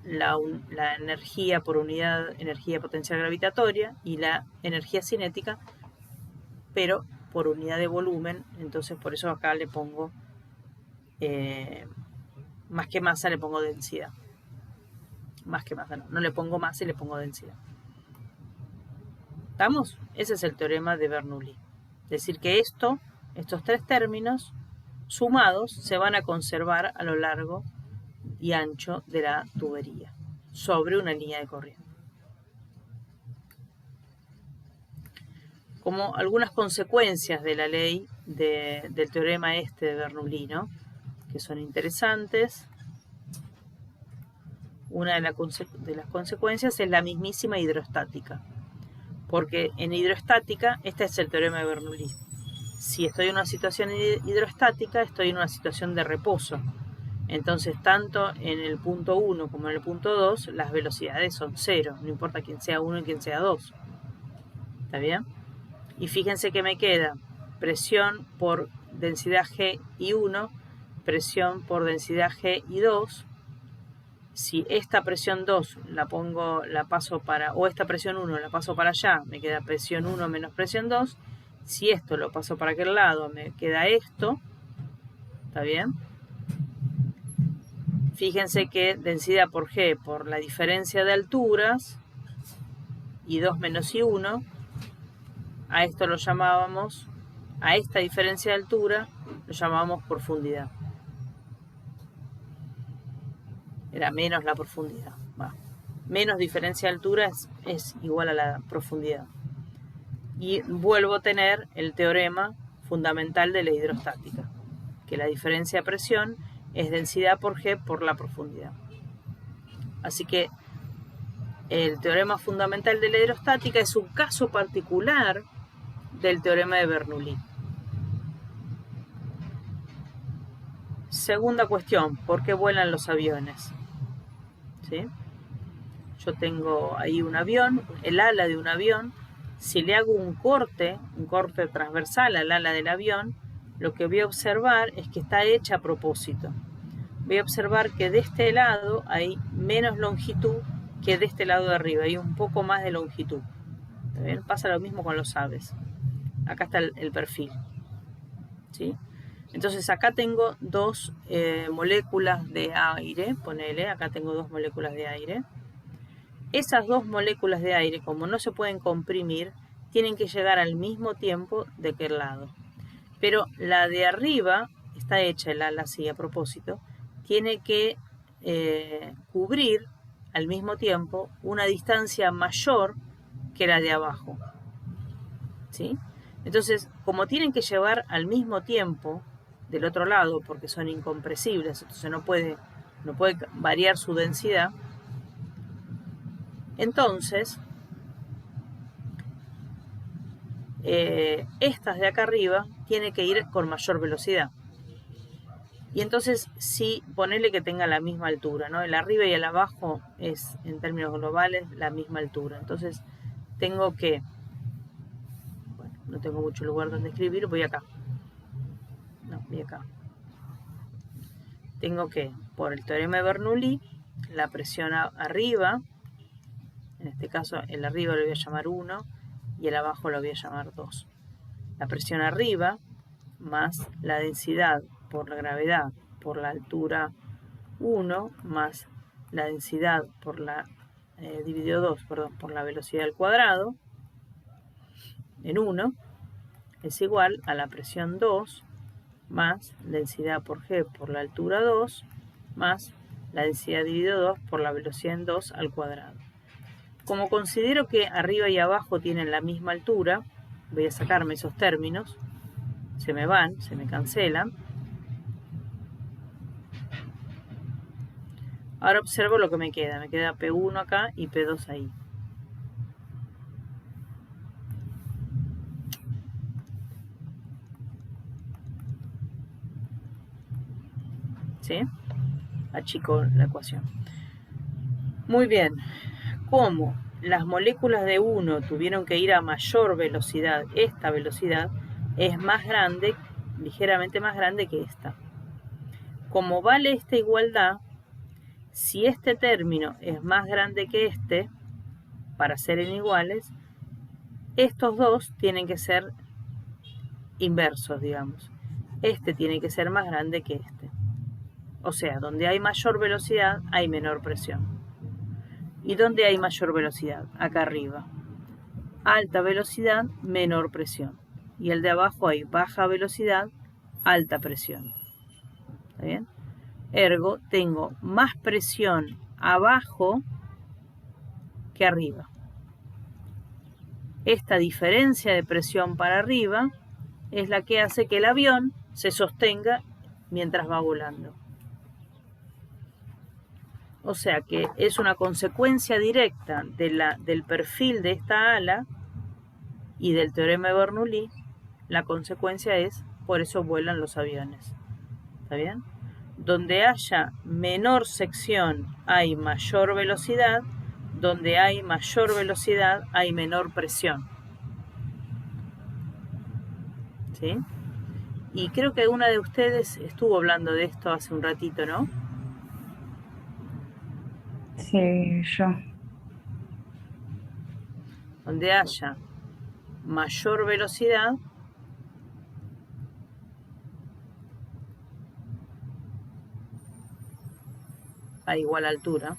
la energía por unidad, energía potencial gravitatoria, y la energía cinética, pero por unidad de volumen. Entonces por eso acá le pongo, más que masa le pongo densidad. Más que masa, no le pongo masa y le pongo densidad. ¿Estamos? Ese es el teorema de Bernoulli. Es decir que estos tres términos sumados se van a conservar a lo largo y ancho de la tubería sobre una línea de corriente. Como algunas consecuencias de la ley del teorema de Bernoulli, ¿no? Que son interesantes. una de las consecuencias es la mismísima hidrostática. Porque en hidrostática, este es el teorema de Bernoulli. Si estoy en una situación hidrostática, estoy en una situación de reposo. Entonces, tanto en el punto 1 como en el punto 2, las velocidades son 0. No importa quién sea 1 y quién sea 2. ¿Está bien? Y fíjense que me queda presión por densidad G y 1, presión por densidad G y 2. Si esta presión 2 la paso para, o esta presión 1 la paso para allá, me queda presión 1 menos presión 2. Si esto lo paso para aquel lado, me queda esto. ¿Está bien? Fíjense que densidad por G por la diferencia de alturas, y 2 menos I1, a esto lo llamábamos, a esta diferencia de altura, lo llamábamos profundidad. Era menos la profundidad. Menos diferencia de altura es igual a la profundidad. Y vuelvo a tener el teorema fundamental de la hidrostática, que la diferencia de presión es densidad por G por la profundidad. Así que el teorema fundamental de la hidrostática es un caso particular del teorema de Bernoulli. Segunda cuestión, ¿por qué vuelan los aviones? ¿Sí? Yo tengo ahí un avión, el ala de un avión. Si le hago un corte transversal al ala del avión, lo que voy a observar es que está hecha a propósito. Voy a observar que de este lado hay menos longitud que de este lado de arriba, hay un poco más de longitud. ¿Está bien? Pasa lo mismo con los aves. Acá está el perfil. ¿Sí? Entonces acá tengo dos moléculas de aire, ponele, acá tengo 2 moléculas de aire. Esas 2 moléculas de aire, como no se pueden comprimir, tienen que llegar al mismo tiempo de aquel lado. Pero la de arriba, está hecha el ala así a propósito, tiene que cubrir al mismo tiempo una distancia mayor que la de abajo. ¿Sí? Entonces, como tienen que llevar al mismo tiempo del otro lado, porque son incompresibles, entonces no puede variar su densidad, entonces estas de acá arriba tienen que ir con mayor velocidad. Y entonces, si ponerle que tenga la misma altura, ¿no? El arriba y el abajo es, en términos globales, la misma altura. Entonces, tengo que, bueno, no tengo mucho lugar donde escribir, voy acá. No, voy acá. Tengo que, por el teorema de Bernoulli, la presión arriba, en este caso el arriba lo voy a llamar 1 y el abajo lo voy a llamar 2. La presión arriba más la densidad por la gravedad por la altura 1 más la densidad por la dividido 2, perdón, por la velocidad al cuadrado en 1 es igual a la presión 2 más densidad por G por la altura 2 más la densidad dividido 2 por la velocidad en 2 al cuadrado. Como considero que arriba y abajo tienen la misma altura, voy a sacarme esos términos, se me van, se me cancelan. Ahora observo lo que me queda P1 acá y P2 ahí. ¿Sí? Achico la ecuación. Muy bien. Como las moléculas de 1 tuvieron que ir a mayor velocidad, esta velocidad es más grande, ligeramente más grande que esta. Como vale esta igualdad, si este término es más grande que este, para ser iguales, estos dos tienen que ser inversos, digamos. Este tiene que ser más grande que este. O sea, donde hay mayor velocidad, hay menor presión. ¿Y dónde hay mayor velocidad? Acá arriba. Alta velocidad, menor presión. Y el de abajo hay baja velocidad, alta presión. ¿Está bien? Ergo, tengo más presión abajo que arriba. Esta diferencia de presión para arriba es la que hace que el avión se sostenga mientras va volando. O sea que es una consecuencia directa del perfil de esta ala y del teorema de Bernoulli. La consecuencia es, por eso vuelan los aviones. ¿Está bien? Donde haya menor sección hay mayor velocidad, donde hay mayor velocidad hay menor presión. ¿Sí? Y creo que una de ustedes estuvo hablando de esto hace un ratito, ¿no? Sí, yo. Donde haya mayor velocidad a igual altura.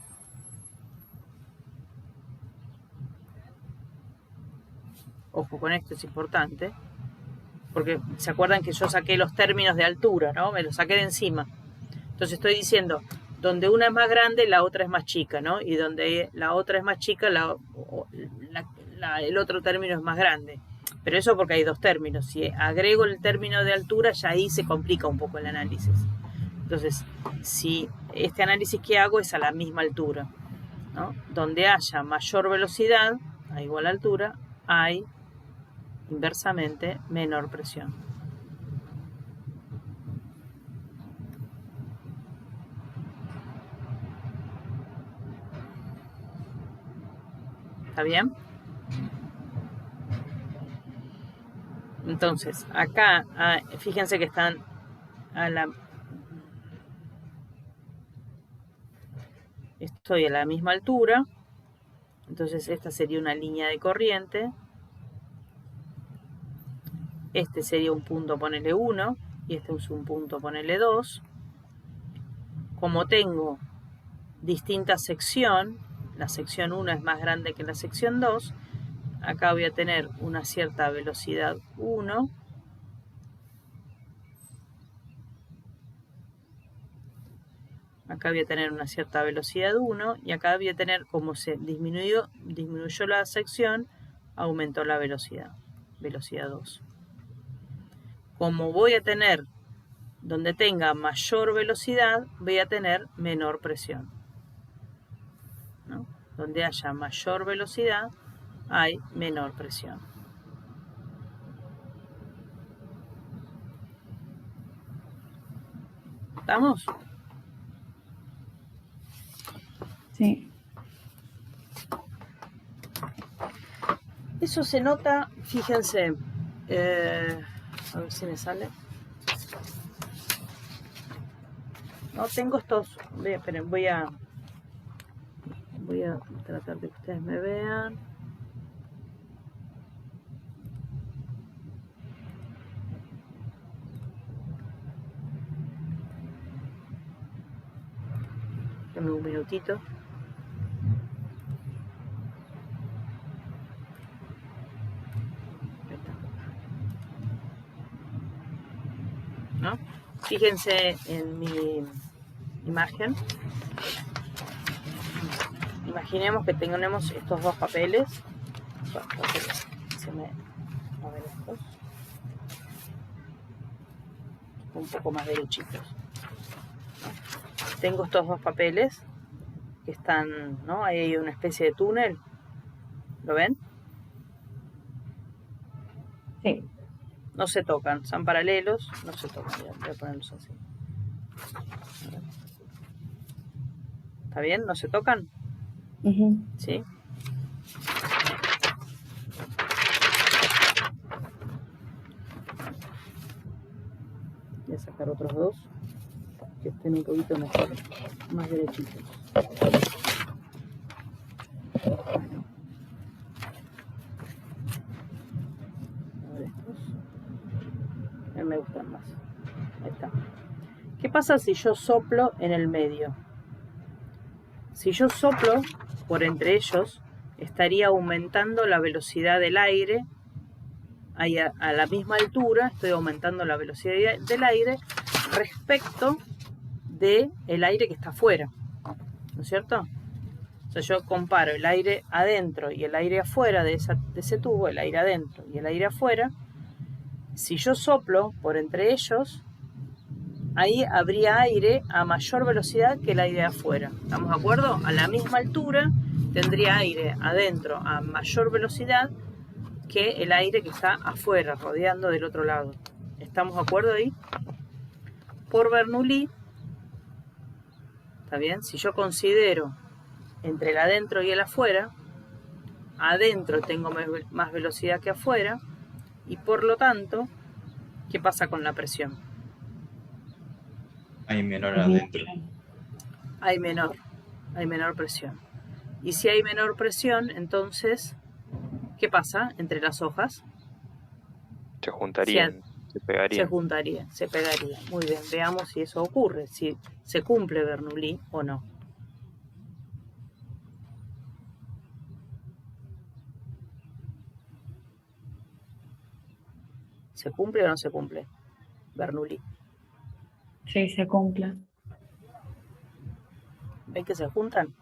Ojo con esto, es importante. Porque se acuerdan que yo saqué los términos de altura, ¿no? Me los saqué de encima. Entonces estoy diciendo, donde una es más grande, la otra es más chica, ¿no? Y donde la otra es más chica, el otro término es más grande. Pero eso porque hay dos términos. Si agrego el término de altura, ya ahí se complica un poco el análisis. Entonces, si este análisis que hago es a la misma altura, ¿no? Donde haya mayor velocidad, a igual altura, hay inversamente menor presión. ¿Está bien? Entonces, acá, fíjense que están estoy a la misma altura. Entonces, esta sería una línea de corriente. Este sería un punto, ponele 1, y este es un punto, ponele 2. Como tengo distinta sección, la sección 1 es más grande que la sección 2, acá voy a tener una cierta velocidad 1, acá voy a tener una cierta velocidad 1, y acá voy a tener, como se disminuyó la sección, aumentó la velocidad 2. Como voy a tener, donde tenga mayor velocidad, voy a tener menor presión, ¿no? Donde haya mayor velocidad, hay menor presión. ¿Estamos? Sí. Eso se nota, fíjense, a ver si me sale. No tengo estos, esperen, voy a tratar de que ustedes me vean. Dame un minutito. ¿No? Fíjense en mi imagen. Imaginemos que tenemos estos dos papeles. Se me a ver estos. Un poco más derechitos. Tengo estos dos papeles que están, ¿no? Ahí hay una especie de túnel. ¿Lo ven? Sí. No se tocan, son paralelos, no se tocan. Voy a ponerlos así. ¿Está bien? ¿No se tocan? ¿Sí? Voy a sacar otros dos que estén un poquito mejor, más derechitos. A ver estos. Me gustan más. Ahí está. ¿Qué pasa si yo soplo en el medio? Si yo soplo por entre ellos, estaría aumentando la velocidad del aire. Ahí a la misma altura estoy aumentando la velocidad del aire respecto del aire que está afuera, ¿no es cierto? O sea, yo comparo el aire adentro y el aire afuera de ese tubo, el aire adentro y el aire afuera. Si yo soplo por entre ellos, ahí habría aire a mayor velocidad que el aire de afuera. ¿Estamos de acuerdo? A la misma altura tendría aire adentro a mayor velocidad que el aire que está afuera, rodeando del otro lado. ¿Estamos de acuerdo ahí? Por Bernoulli, ¿está bien? Si yo considero entre el adentro y el afuera, adentro tengo más velocidad que afuera, y por lo tanto, ¿qué pasa con la presión? Hay menor adentro. Hay menor presión. Y si hay menor presión, entonces, ¿qué pasa entre las hojas? Se juntarían, se pegarían. Se pegaría. Muy bien, veamos si eso ocurre, si se cumple Bernoulli o no. ¿Se cumple o no se cumple Bernoulli? Sí, se cumple. ¿Ven que se juntan?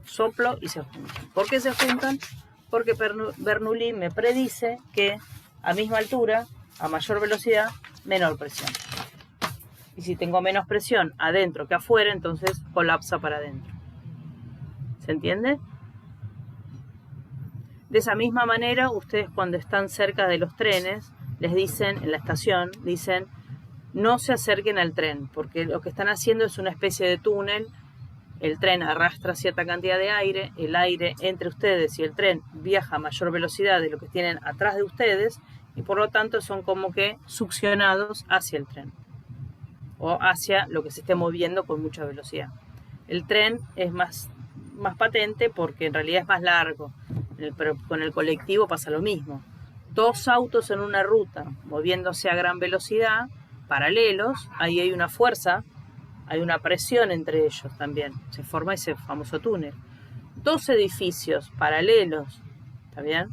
Soplo y se juntan. ¿Por qué se juntan? Porque Bernoulli me predice que a misma altura, a mayor velocidad, menor presión. Y si tengo menos presión adentro que afuera, entonces colapsa para adentro. ¿Se entiende? De esa misma manera, ustedes cuando están cerca de los trenes, les dicen, en la estación, dicen, no se acerquen al tren, porque lo que están haciendo es una especie de túnel. El tren arrastra cierta cantidad de aire, el aire entre ustedes y el tren viaja a mayor velocidad de lo que tienen atrás de ustedes, y por lo tanto son como que succionados hacia el tren, o hacia lo que se esté moviendo con mucha velocidad. El tren es más patente porque en realidad es más largo, pero con el colectivo pasa lo mismo. Dos autos en una ruta moviéndose a gran velocidad, paralelos, ahí hay una fuerza, hay una presión entre ellos también, se forma ese famoso túnel. Dos edificios paralelos, ¿está bien?,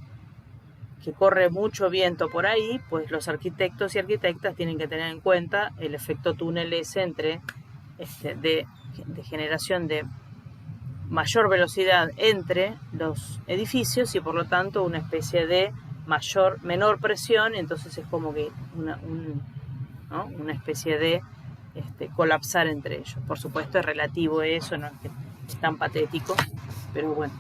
que corre mucho viento por ahí, pues los arquitectos y arquitectas tienen que tener en cuenta el efecto túnel ese entre de generación de mayor velocidad entre los edificios y por lo tanto una especie de menor presión, entonces es como que una especie de colapsar entre ellos. Por supuesto es relativo eso, no es tan patético, pero bueno,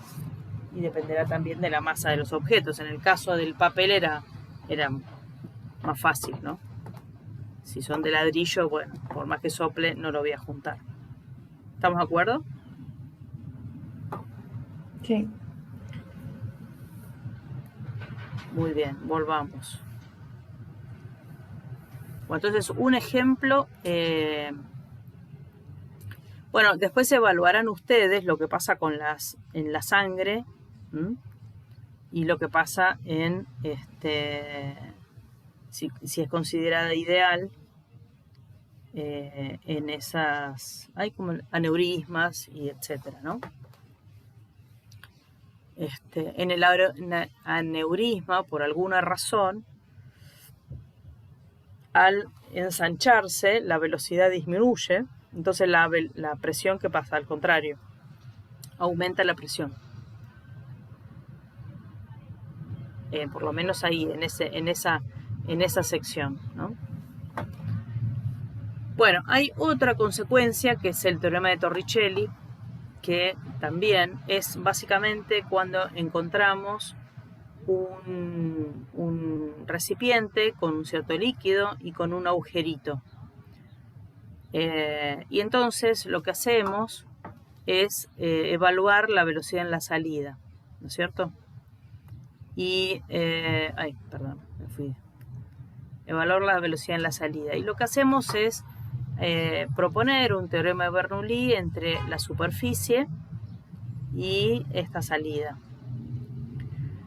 y dependerá también de la masa de los objetos. En el caso del papel era más fácil, ¿no? Si son de ladrillo, bueno, por más que sople no lo voy a juntar. ¿Estamos de acuerdo? Sí. Muy bien, volvamos. Bueno, entonces un ejemplo, bueno, después evaluarán ustedes lo que pasa en la sangre, ¿m? Y lo que pasa en si es considerada ideal en esas, hay como aneurismas y etcétera, ¿no? En el aneurisma, por alguna razón, al ensancharse, la velocidad disminuye, entonces la presión, ¿qué pasa? Al contrario, aumenta la presión. Por lo menos ahí, en esa sección, ¿no? Bueno, hay otra consecuencia que es el teorema de Torricelli, que también es básicamente cuando encontramos un recipiente con un cierto líquido y con un agujerito. Y entonces lo que hacemos es evaluar la velocidad en la salida, ¿no es cierto? Y, evaluar la velocidad en la salida. Y lo que hacemos es proponer un teorema de Bernoulli entre la superficie y esta salida.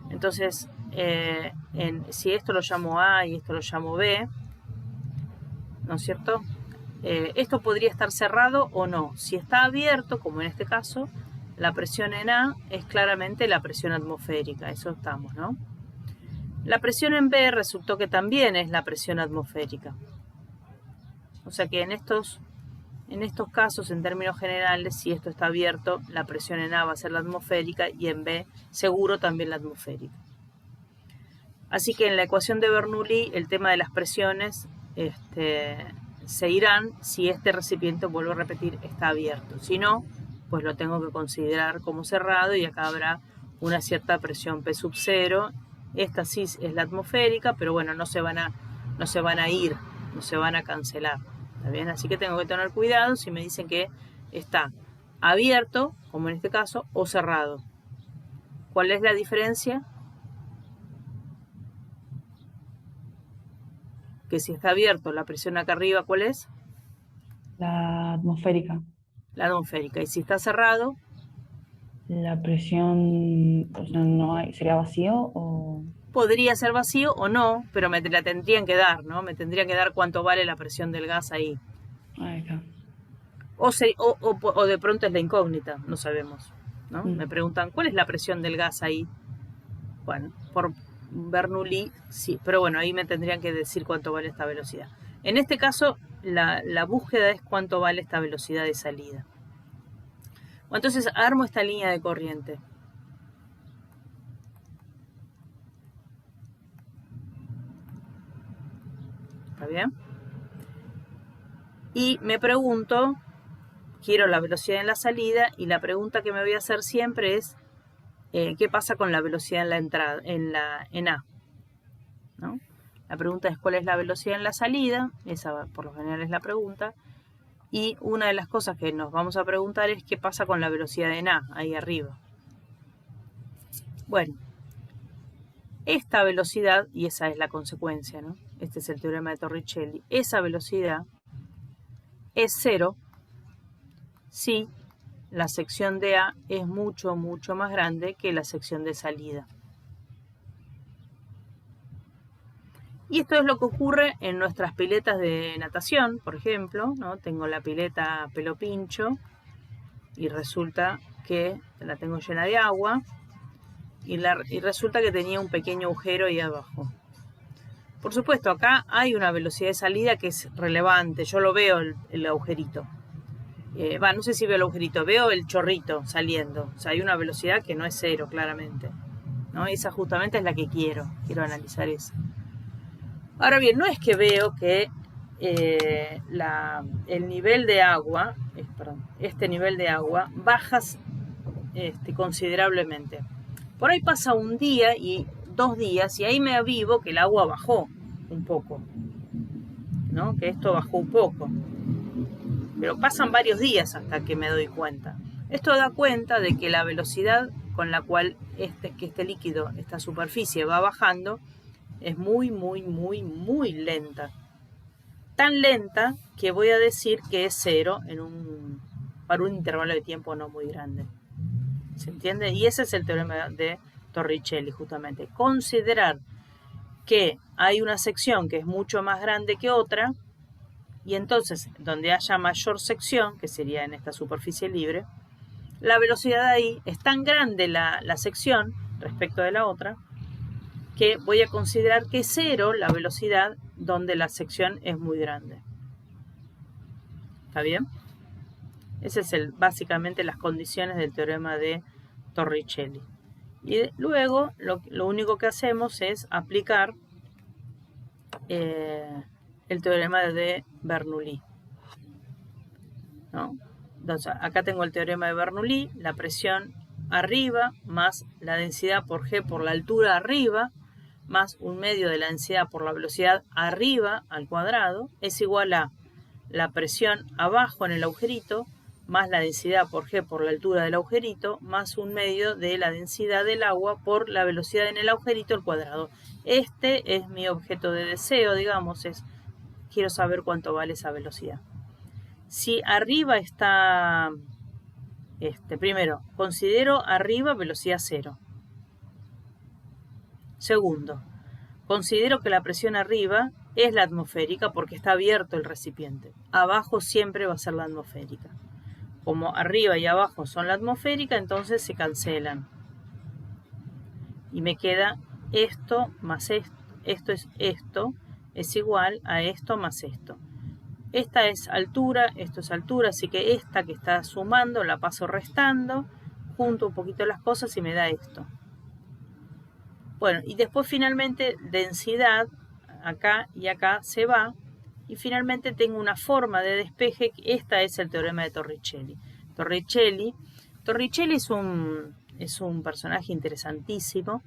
Entonces, si esto lo llamo A y esto lo llamo B, ¿no es cierto? Esto podría estar cerrado o no. Si está abierto, como en este caso, la presión en A es claramente la presión atmosférica, eso estamos, ¿no? La presión en B resultó que también es la presión atmosférica. O sea que en estos En estos casos, en términos generales, si esto está abierto, la presión en A va a ser la atmosférica y en B seguro también la atmosférica. Así que en la ecuación de Bernoulli el tema de las presiones se irán si este recipiente, vuelvo a repetir, está abierto. Si no, pues lo tengo que considerar como cerrado y acá habrá una cierta presión P sub 0. Esta sí es la atmosférica, pero bueno, no se van a ir, no se van a cancelar. ¿Está bien? Así que tengo que tener cuidado si me dicen que está abierto, como en este caso, o cerrado. ¿Cuál es la diferencia? Que si está abierto, la presión acá arriba, ¿cuál es? La atmosférica. La atmosférica. Y si está cerrado, La presión, o sea, no hay, ¿sería vacío o...? podría ser vacío o no, pero me la tendrían que dar, ¿no? Me tendrían que dar cuánto vale la presión del gas ahí. Ahí está. O de pronto es la incógnita, no sabemos, ¿no? Me preguntan, ¿cuál es la presión del gas ahí? Bueno, por Bernoulli, sí, pero bueno, ahí me tendrían que decir cuánto vale esta velocidad. En este caso, la búsqueda es cuánto vale esta velocidad de salida. Bueno, entonces armo esta línea de corriente. ¿Está bien? Y me pregunto, quiero la velocidad en la salida, y la pregunta que me voy a hacer siempre es, ¿qué pasa con la velocidad en la entrada, en A? ¿No? La pregunta es cuál es la velocidad en la salida, esa por lo general es la pregunta, y una de las cosas que nos vamos a preguntar es qué pasa con la velocidad en A, ahí arriba. Bueno, esta velocidad, y esa es la consecuencia, ¿no? Este es el teorema de Torricelli, esa velocidad es 0 si la sección de A es mucho, mucho más grande que la sección de salida. Y esto es lo que ocurre en nuestras piletas de natación, por ejemplo, ¿no? Tengo la pileta pelo pincho y resulta que la tengo llena de agua y resulta que tenía un pequeño agujero ahí abajo. Por supuesto, acá hay una velocidad de salida que es relevante, yo lo veo el agujerito. No sé si veo el agujerito, veo el chorrito saliendo. O sea, hay una velocidad que no es 0, claramente, ¿no? Esa justamente es la que quiero analizar esa. Ahora bien, no es que veo que el nivel de agua, este nivel de agua baja considerablemente. Por ahí pasa un día y 2 días y ahí me avivo que el agua bajó un poco, ¿no? Que esto bajó un poco. Pero pasan varios días hasta que me doy cuenta. Esto da cuenta de que la velocidad con la cual este líquido, esta superficie va bajando, es muy, muy, muy, muy lenta. Tan lenta que voy a decir que es 0 para un intervalo de tiempo no muy grande. ¿Se entiende? Y ese es el teorema de Torricelli, justamente. Considerar que hay una sección que es mucho más grande que otra, y entonces, donde haya mayor sección, que sería en esta superficie libre, la velocidad ahí es tan grande la sección respecto de la otra, que voy a considerar que es 0 la velocidad donde la sección es muy grande. ¿Está bien? Esas es básicamente las condiciones del teorema de Torricelli. Y luego lo único que hacemos es aplicar el teorema de Bernoulli, ¿no? Entonces, acá tengo el teorema de Bernoulli, la presión arriba más la densidad por G por la altura arriba más 1/2 de la densidad por la velocidad arriba al cuadrado es igual a la presión abajo en el agujerito más la densidad por G por la altura del agujerito más 1/2 de la densidad del agua por la velocidad en el agujerito al cuadrado. Este es mi objeto de deseo, digamos, quiero saber cuánto vale esa velocidad. Si arriba está, primero, considero arriba velocidad 0. Segundo, considero que la presión arriba es la atmosférica porque está abierto el recipiente. Abajo siempre va a ser la atmosférica. Como arriba y abajo son la atmosférica, entonces se cancelan. Y me queda esto más esto. Esto es igual a esto más esto. esta es altura, esto es altura, así que esta que está sumando la paso restando, junto un poquito las cosas y me da esto. Bueno, y después finalmente densidad, acá y acá se va, y finalmente tengo una forma de despeje, esta es el teorema de Torricelli. Torricelli es un personaje interesantísimo,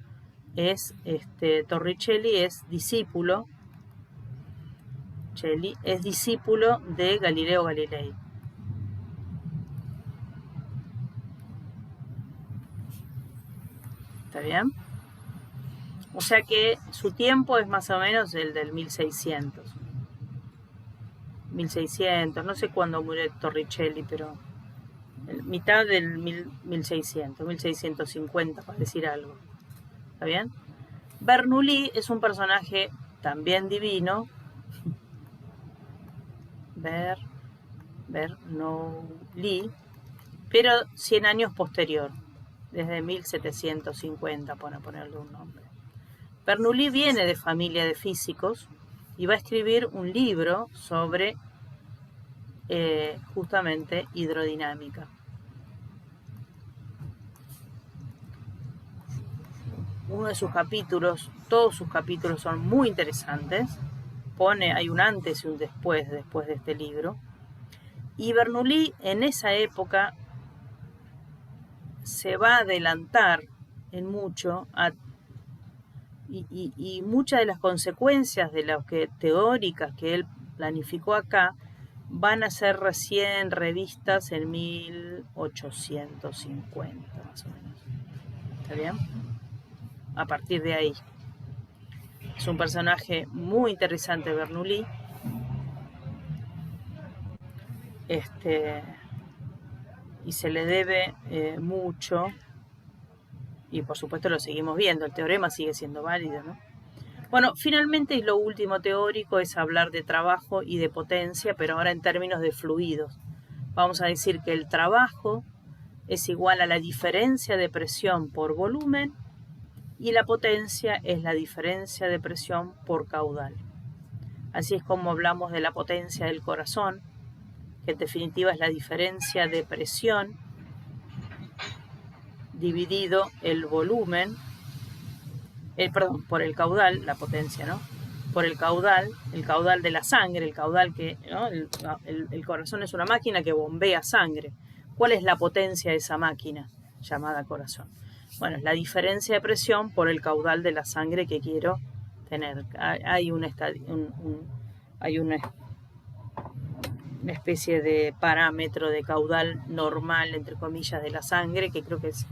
Torricelli es discípulo de Galileo Galilei. ¿Está bien? O sea que su tiempo es más o menos el del 1600. 1600, no sé cuándo murió Torricelli, pero mitad del 1600, 1650, para decir algo. ¿Está bien? Bernoulli es un personaje también divino. Bernoulli, pero 100 años posterior, desde 1750, para ponerle un nombre. Bernoulli viene de familia de físicos y va a escribir un libro sobre justamente hidrodinámica. Uno de sus capítulos, todos sus capítulos son muy interesantes. Hay un antes y un después de este libro. Y Bernoulli en esa época se va a adelantar en mucho y muchas de las consecuencias de las teóricas que él planificó acá van a ser recién revistas en 1850 más o menos. ¿Está bien? A partir de ahí. Es un personaje muy interesante, Bernoulli. Y se le debe mucho, y por supuesto lo seguimos viendo, el teorema sigue siendo válido, ¿no? Bueno, finalmente lo último teórico es hablar de trabajo y de potencia, pero ahora en términos de fluidos. Vamos a decir que el trabajo es igual a la diferencia de presión por volumen y la potencia es la diferencia de presión por caudal. Así es como hablamos de la potencia del corazón, que en definitiva es la diferencia de presión dividido el volumen, por el caudal, la potencia, ¿no? Por el caudal de la sangre, el caudal que, ¿no? El corazón es una máquina que bombea sangre. ¿Cuál es la potencia de esa máquina llamada corazón? Bueno, es la diferencia de presión por el caudal de la sangre que quiero tener. Hay una especie de parámetro de caudal normal, entre comillas, de la sangre, que creo que es,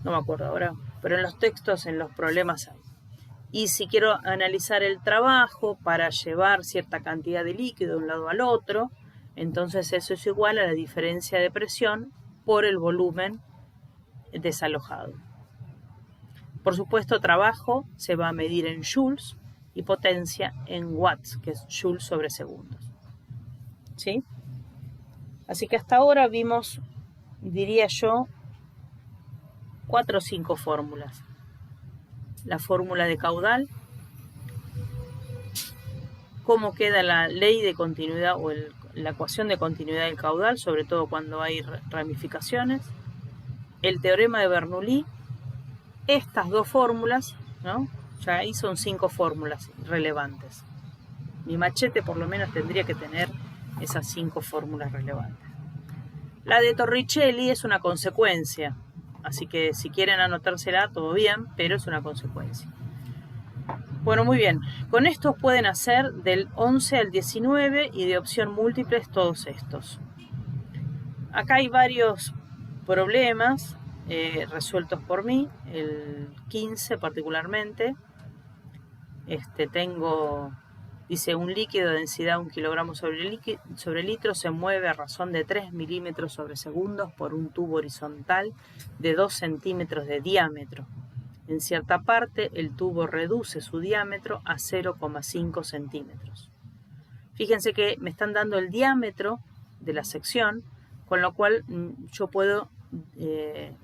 no me acuerdo ahora, pero en los textos, en los problemas hay. Y si quiero analizar el trabajo para llevar cierta cantidad de líquido de un lado al otro, entonces eso es igual a la diferencia de presión por el volumen desalojado. Por supuesto, trabajo se va a medir en joules y potencia en watts, que es joules sobre segundos. ¿Sí? Así que hasta ahora vimos, diría yo, 4 o 5 fórmulas. La fórmula de caudal, cómo queda la ley de continuidad o la ecuación de continuidad del caudal, sobre todo cuando hay ramificaciones, el teorema de Bernoulli, estas 2 fórmulas, ¿no? Ya ahí son 5 fórmulas relevantes. Mi machete por lo menos tendría que tener esas 5 fórmulas relevantes. La de Torricelli es una consecuencia, así que si quieren anotársela, todo bien, pero es una consecuencia. Bueno, muy bien. Con estos pueden hacer del 11 al 19 y de opción múltiples todos estos. Acá hay varios problemas resueltos por mí, el 15 particularmente. Dice, un líquido de densidad 1 kilogramo sobre litro se mueve a razón de 3 milímetros sobre segundos por un tubo horizontal de 2 centímetros de diámetro. En cierta parte, el tubo reduce su diámetro a 0,5 centímetros. Fíjense que me están dando el diámetro de la sección, con lo cual yo puedo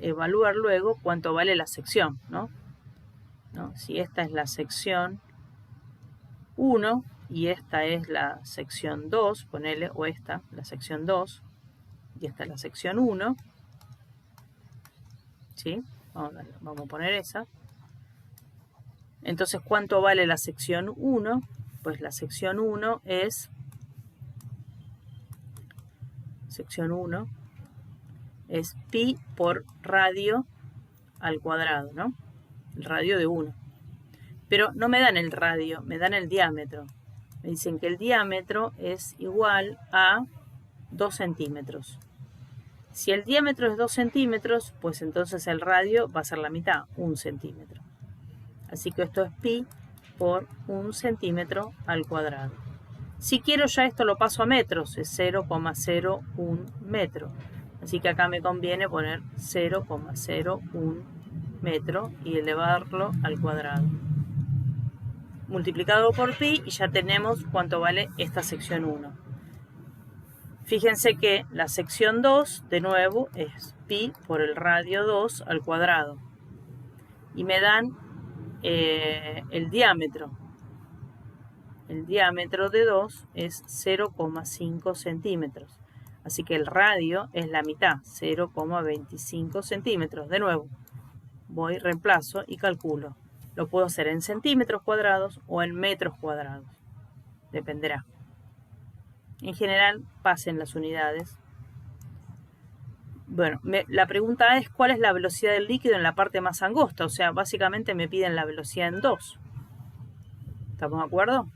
evaluar luego cuánto vale la sección, ¿no? Si esta es la sección 1 y esta es la sección 2, ponele, o esta, la sección 2, y esta es la sección 1, ¿sí? Vamos a poner esa. Entonces, ¿cuánto vale la sección 1? Pues la sección 1 es pi por radio al cuadrado, ¿no? El radio de 1. Pero no me dan el radio, me dan el diámetro. Me dicen que el diámetro es igual a 2 centímetros. Si el diámetro es 2 centímetros, pues entonces el radio va a ser la mitad, 1 centímetro. Así que esto es pi por 1 centímetro al cuadrado. Si quiero ya esto lo paso a metros, es 0,01 metro. Así que acá me conviene poner 0,01 metro y elevarlo al cuadrado. Multiplicado por pi y ya tenemos cuánto vale esta sección 1. Fíjense que la sección 2, de nuevo, es pi por el radio 2 al cuadrado. Y me dan el diámetro. El diámetro de 2 es 0,5 centímetros. Así que el radio es la mitad, 0,25 centímetros. De nuevo, voy, reemplazo y calculo. Lo puedo hacer en centímetros cuadrados o en metros cuadrados. Dependerá. En general, pasen las unidades. Bueno, la pregunta es ¿cuál es la velocidad del líquido en la parte más angosta? O sea, básicamente me piden la velocidad en 2. ¿Estamos de acuerdo?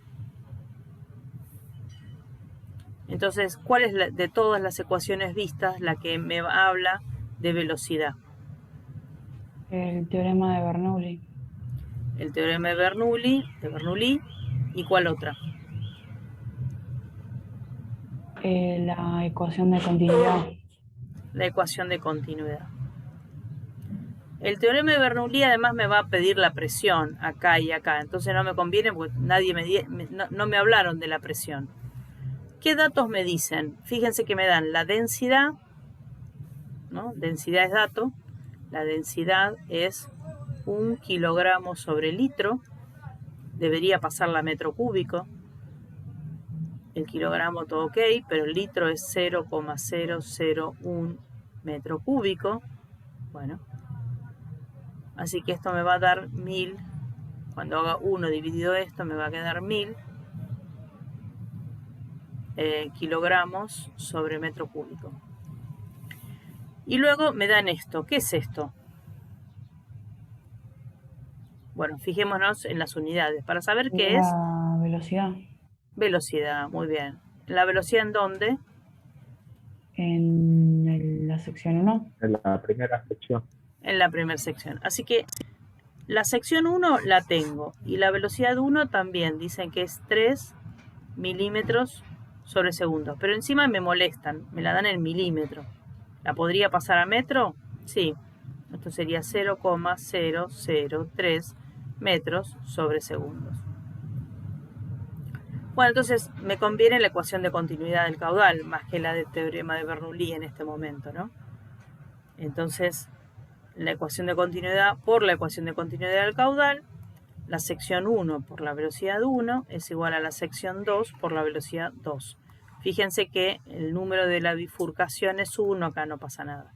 Entonces, ¿cuál es de todas las ecuaciones vistas la que me habla de velocidad? El teorema de Bernoulli. El teorema de Bernoulli. ¿Y cuál otra? La ecuación de continuidad. La ecuación de continuidad. El teorema de Bernoulli además me va a pedir la presión acá y acá. Entonces no me conviene porque no me hablaron de la presión. ¿Qué datos me dicen? Fíjense que me dan la densidad, ¿no? Densidad es dato. La densidad es 1 kilogramo sobre litro. Debería pasarla a metro cúbico. El kilogramo todo ok, pero el litro es 0,001 metro cúbico. Bueno, así que esto me va a dar 1000. Cuando haga 1 dividido esto me va a quedar 1000 kilogramos sobre metro cúbico. Y luego me dan esto. ¿Qué es esto? Bueno, fijémonos en las unidades para saber qué es. La velocidad. Velocidad, muy bien. ¿La velocidad en dónde? En la sección 1. En la primera sección. En la primera sección. Así que la sección 1 la tengo. Y la velocidad 1 también. Dicen que es 3 milímetros sobre segundo. Pero encima me molestan. Me la dan en milímetro. ¿La podría pasar a metro? Sí. Esto sería 0,003 metros sobre segundos. Bueno, entonces me conviene la ecuación de continuidad del caudal más que la del teorema de Bernoulli en este momento, ¿no? Entonces, la ecuación de continuidad por la ecuación de continuidad del caudal, la sección 1 por la velocidad 1 es igual a la sección 2 por la velocidad 2. Fíjense que el número de la bifurcación es 1, acá no pasa nada.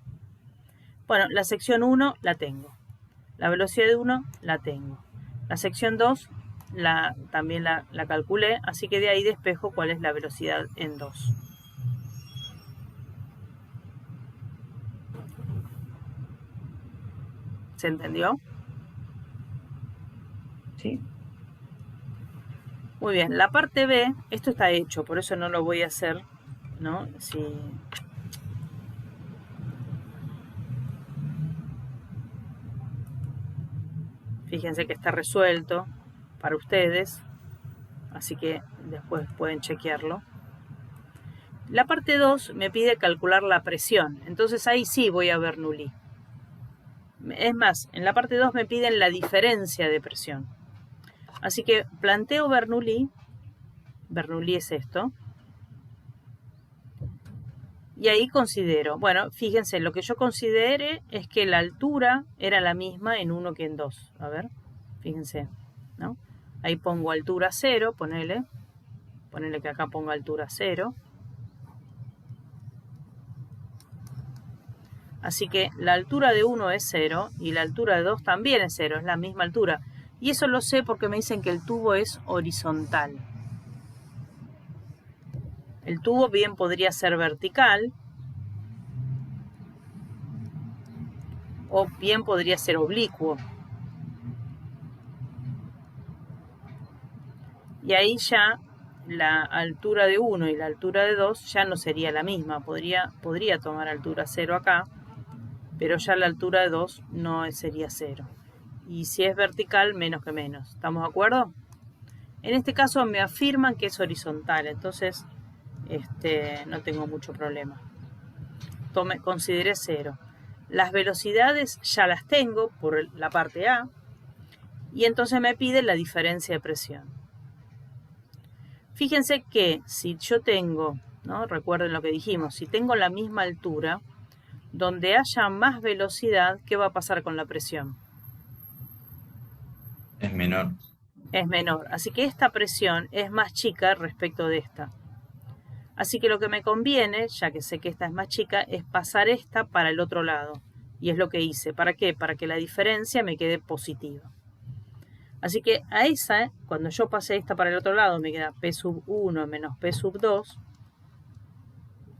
Bueno, la sección 1 la tengo. La velocidad de 1 la tengo. La sección 2 también la calculé, así que de ahí despejo cuál es la velocidad en 2. ¿Se entendió? Sí. Muy bien, la parte B, esto está hecho, por eso no lo voy a hacer, ¿no? Si... Fíjense que está resuelto para ustedes, así que después pueden chequearlo. La parte 2 me pide calcular la presión, entonces ahí sí voy a Bernoulli. Es más, en la parte 2 me piden la diferencia de presión. Así que planteo Bernoulli. Bernoulli es esto. Y ahí considero, bueno, fíjense, lo que yo consideré es que la altura era la misma en 1 que en 2. A ver, fíjense, ¿no? Ahí pongo altura 0, ponele. Ponerle que acá ponga altura 0. Así que la altura de 1 es 0 y la altura de 2 también es 0, es la misma altura. Y eso lo sé porque me dicen que el tubo es horizontal. El tubo bien podría ser vertical o bien podría ser oblicuo. Y ahí ya la altura de 1 y la altura de 2 ya no sería la misma. Podría tomar altura 0 acá, pero ya la altura de 2 no sería 0. Y si es vertical, menos que menos. ¿Estamos de acuerdo? En este caso me afirman que es horizontal, entonces no tengo mucho problema. Consideré 0. Las velocidades ya las tengo por la parte A y entonces me pide la diferencia de presión. Fíjense que si yo tengo, ¿no? Recuerden lo que dijimos, si tengo la misma altura, donde haya más velocidad, ¿qué va a pasar con la presión? Es menor. Es menor. Así que esta presión es más chica respecto de esta. Así que lo que me conviene, ya que sé que esta es más chica, es pasar esta para el otro lado. Y es lo que hice. ¿Para qué? Para que la diferencia me quede positiva. Así que a esa, cuando yo pasé esta para el otro lado, me queda P sub 1 menos P sub 2.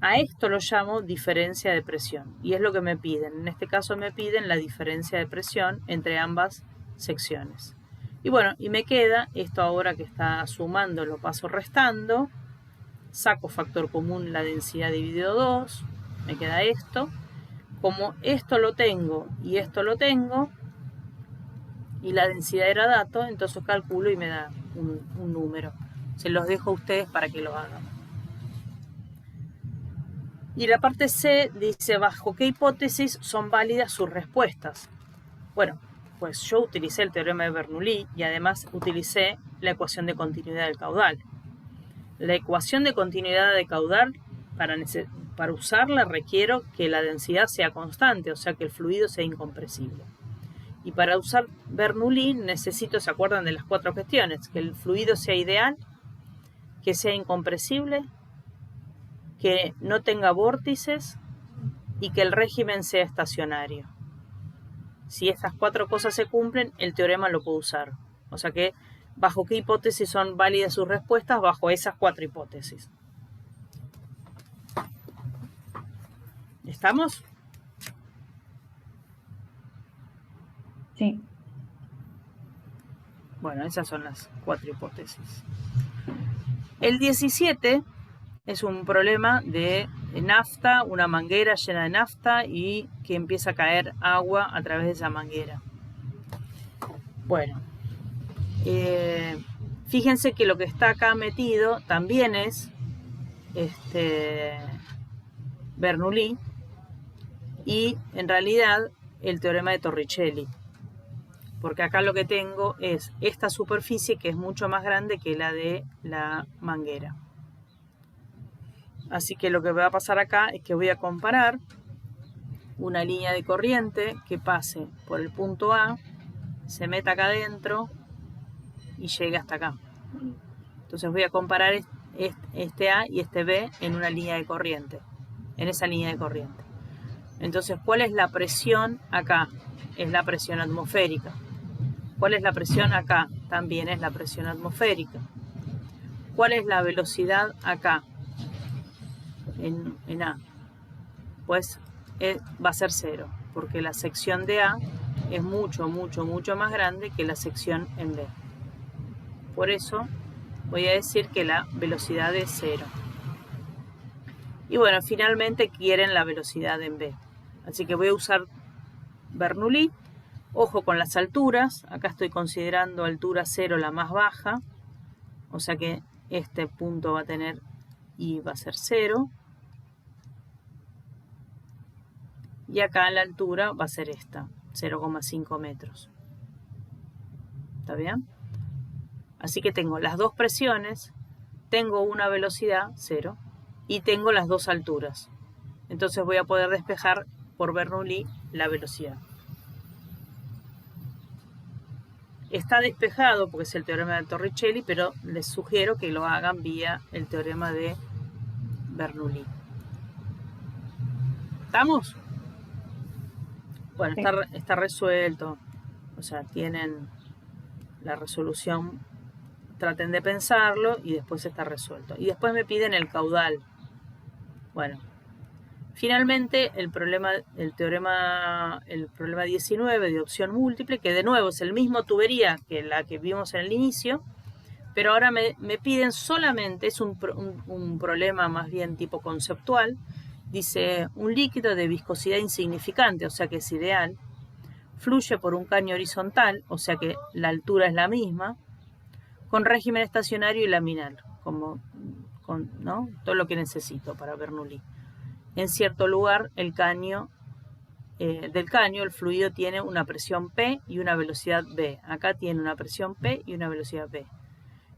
A esto lo llamo diferencia de presión. Y es lo que me piden. En este caso me piden la diferencia de presión entre ambas secciones. Y bueno, y me queda esto ahora que está sumando, lo paso restando. Saco factor común la densidad dividido 2. Me queda esto. Como esto lo tengo y esto lo tengo, y la densidad era dato, entonces calculo y me da un número. Se los dejo a ustedes para que lo hagan. Y la parte C dice, ¿bajo qué hipótesis son válidas sus respuestas? Bueno, pues yo utilicé el teorema de Bernoulli y además utilicé la ecuación de continuidad del caudal. La ecuación de continuidad del caudal, para usarla requiero que la densidad sea constante, o sea que el fluido sea incompresible. Y para usar Bernoulli necesito, ¿se acuerdan de las 4 cuestiones? Que el fluido sea ideal, que sea incompresible, que no tenga vórtices y que el régimen sea estacionario. Si estas 4 cosas se cumplen, el teorema lo puedo usar. O sea que, ¿bajo qué hipótesis son válidas sus respuestas? Bajo esas 4 hipótesis. ¿Estamos? Sí. Bueno, esas son las 4 hipótesis. El 17 es un problema de nafta, una manguera llena de nafta y que empieza a caer agua a través de esa manguera. Bueno, fíjense que lo que está acá metido también es Bernoulli y en realidad el teorema de Torricelli. Porque acá lo que tengo es esta superficie que es mucho más grande que la de la manguera. Así que lo que va a pasar acá es que voy a comparar una línea de corriente que pase por el punto A, se meta acá adentro y llegue hasta acá. Entonces voy a comparar este A y este B en una línea de corriente, en esa línea de corriente. Entonces, ¿cuál es la presión acá? Es la presión atmosférica. ¿Cuál es la presión acá? También es la presión atmosférica. ¿Cuál es la velocidad acá? En A. Pues va a ser 0, porque la sección de A es mucho más grande que la sección en B. Por eso voy a decir que la velocidad es 0. Y bueno, finalmente quieren la velocidad en B. Así que voy a usar Bernoulli. Ojo con las alturas. Acá estoy considerando altura 0 la más baja. O sea que este punto va a tener y va a ser 0. Y acá la altura va a ser esta, 0,5 metros. ¿Está bien? Así que tengo las dos presiones, tengo una velocidad, 0, y tengo las dos alturas. Entonces voy a poder despejar por Bernoulli la velocidad. Está despejado porque es el teorema de Torricelli, pero les sugiero que lo hagan vía el teorema de Bernoulli. ¿Estamos? Bueno, Sí. está resuelto. O sea, tienen la resolución, traten de pensarlo y después está resuelto. Y después me piden el caudal. Bueno, finalmente el problema 19 de opción múltiple, que de nuevo es el mismo tubería que la que vimos en el inicio, pero ahora me piden solamente, es un problema más bien tipo conceptual, dice un líquido de viscosidad insignificante, o sea que es ideal, fluye por un caño horizontal, o sea que la altura es la misma, con régimen estacionario y laminar, ¿no? Todo lo que necesito para Bernoulli. En cierto lugar del caño, el fluido tiene una presión P y una velocidad V. Acá tiene una presión P y una velocidad V.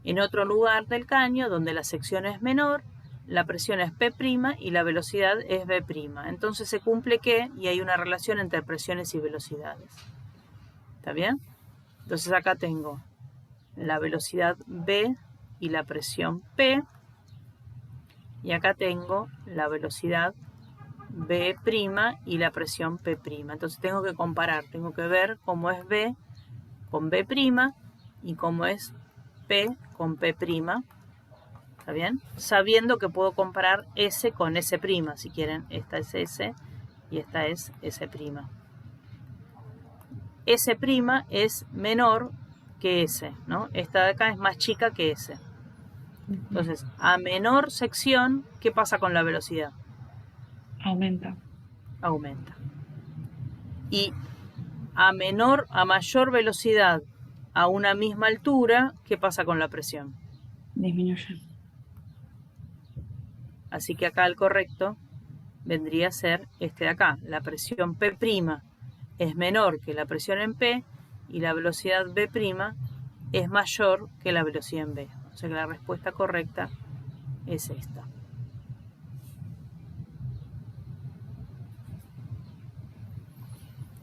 En otro lugar del caño, donde la sección es menor, la presión es P' y la velocidad es V'. Entonces se cumple y hay una relación entre presiones y velocidades. ¿Está bien? Entonces acá tengo la velocidad V y la presión P. Y acá tengo la velocidad V' y la presión P'. Entonces tengo que comparar, tengo que ver cómo es V con V' y cómo es P con P'. ¿Está bien? Sabiendo que puedo comparar S con S', si quieren. Esta es S y esta es S'. S' es menor que S, ¿no? Esta de acá es más chica que S. Entonces, a menor sección, ¿qué pasa con la velocidad? Aumenta. Aumenta. Y a mayor velocidad a una misma altura, ¿qué pasa con la presión? Disminuye. Así que acá el correcto vendría a ser este de acá. La presión P' es menor que la presión en P y la velocidad V' es mayor que la velocidad en V. O sea que la respuesta correcta es esta.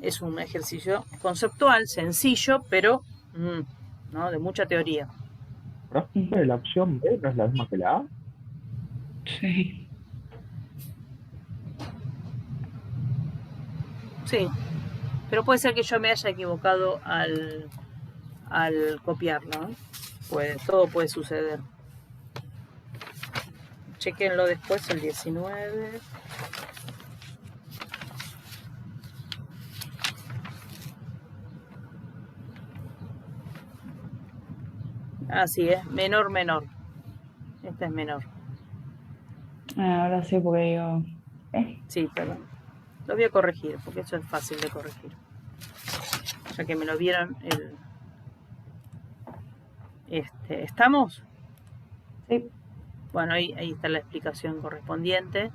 Es un ejercicio conceptual, sencillo, pero ¿no? De mucha teoría. ¿Profe, la opción B no es la misma que la A? Sí. Sí, pero puede ser que yo me haya equivocado al copiarlo, ¿no? Todo puede suceder. Chequenlo después, el 19. Así es, menor. Esta es menor. Ahora sí, porque digo... Sí, perdón. Lo voy a corregir, porque eso es fácil de corregir. Ya que me lo vieron ¿estamos? Sí. Bueno, ahí está la explicación correspondiente.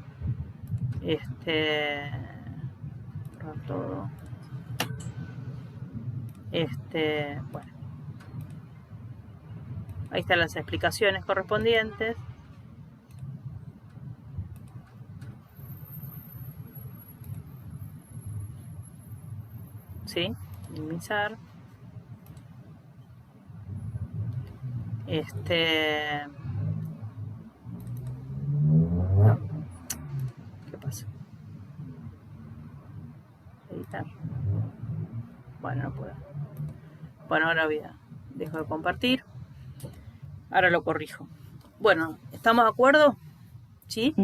Borrar todo. Bueno. Ahí están las explicaciones correspondientes. ¿Sí? Minimizar. ¿Qué pasa? Editar. Bueno, no puedo. Bueno, ahora dejo de compartir. Ahora lo corrijo. Bueno, ¿estamos de acuerdo? ¿Sí?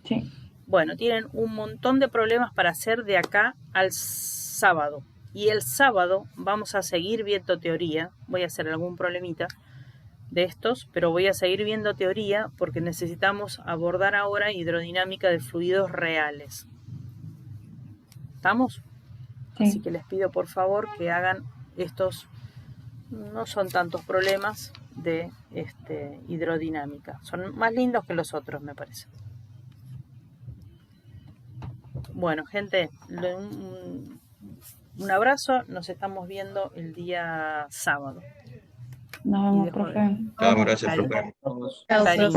Sí. Bueno, tienen un montón de problemas para hacer de acá al sábado. Y el sábado vamos a seguir viendo teoría. Voy a hacer algún problemita de estos, pero voy a seguir viendo teoría porque necesitamos abordar ahora hidrodinámica de fluidos reales. ¿Estamos? Sí. Así que les pido por favor que hagan estos, no son tantos problemas de hidrodinámica. Son más lindos que los otros, me parece. Bueno, gente, un abrazo. Nos estamos viendo el día sábado. Nos vemos, profe. Chao, gracias, profe. Cariños.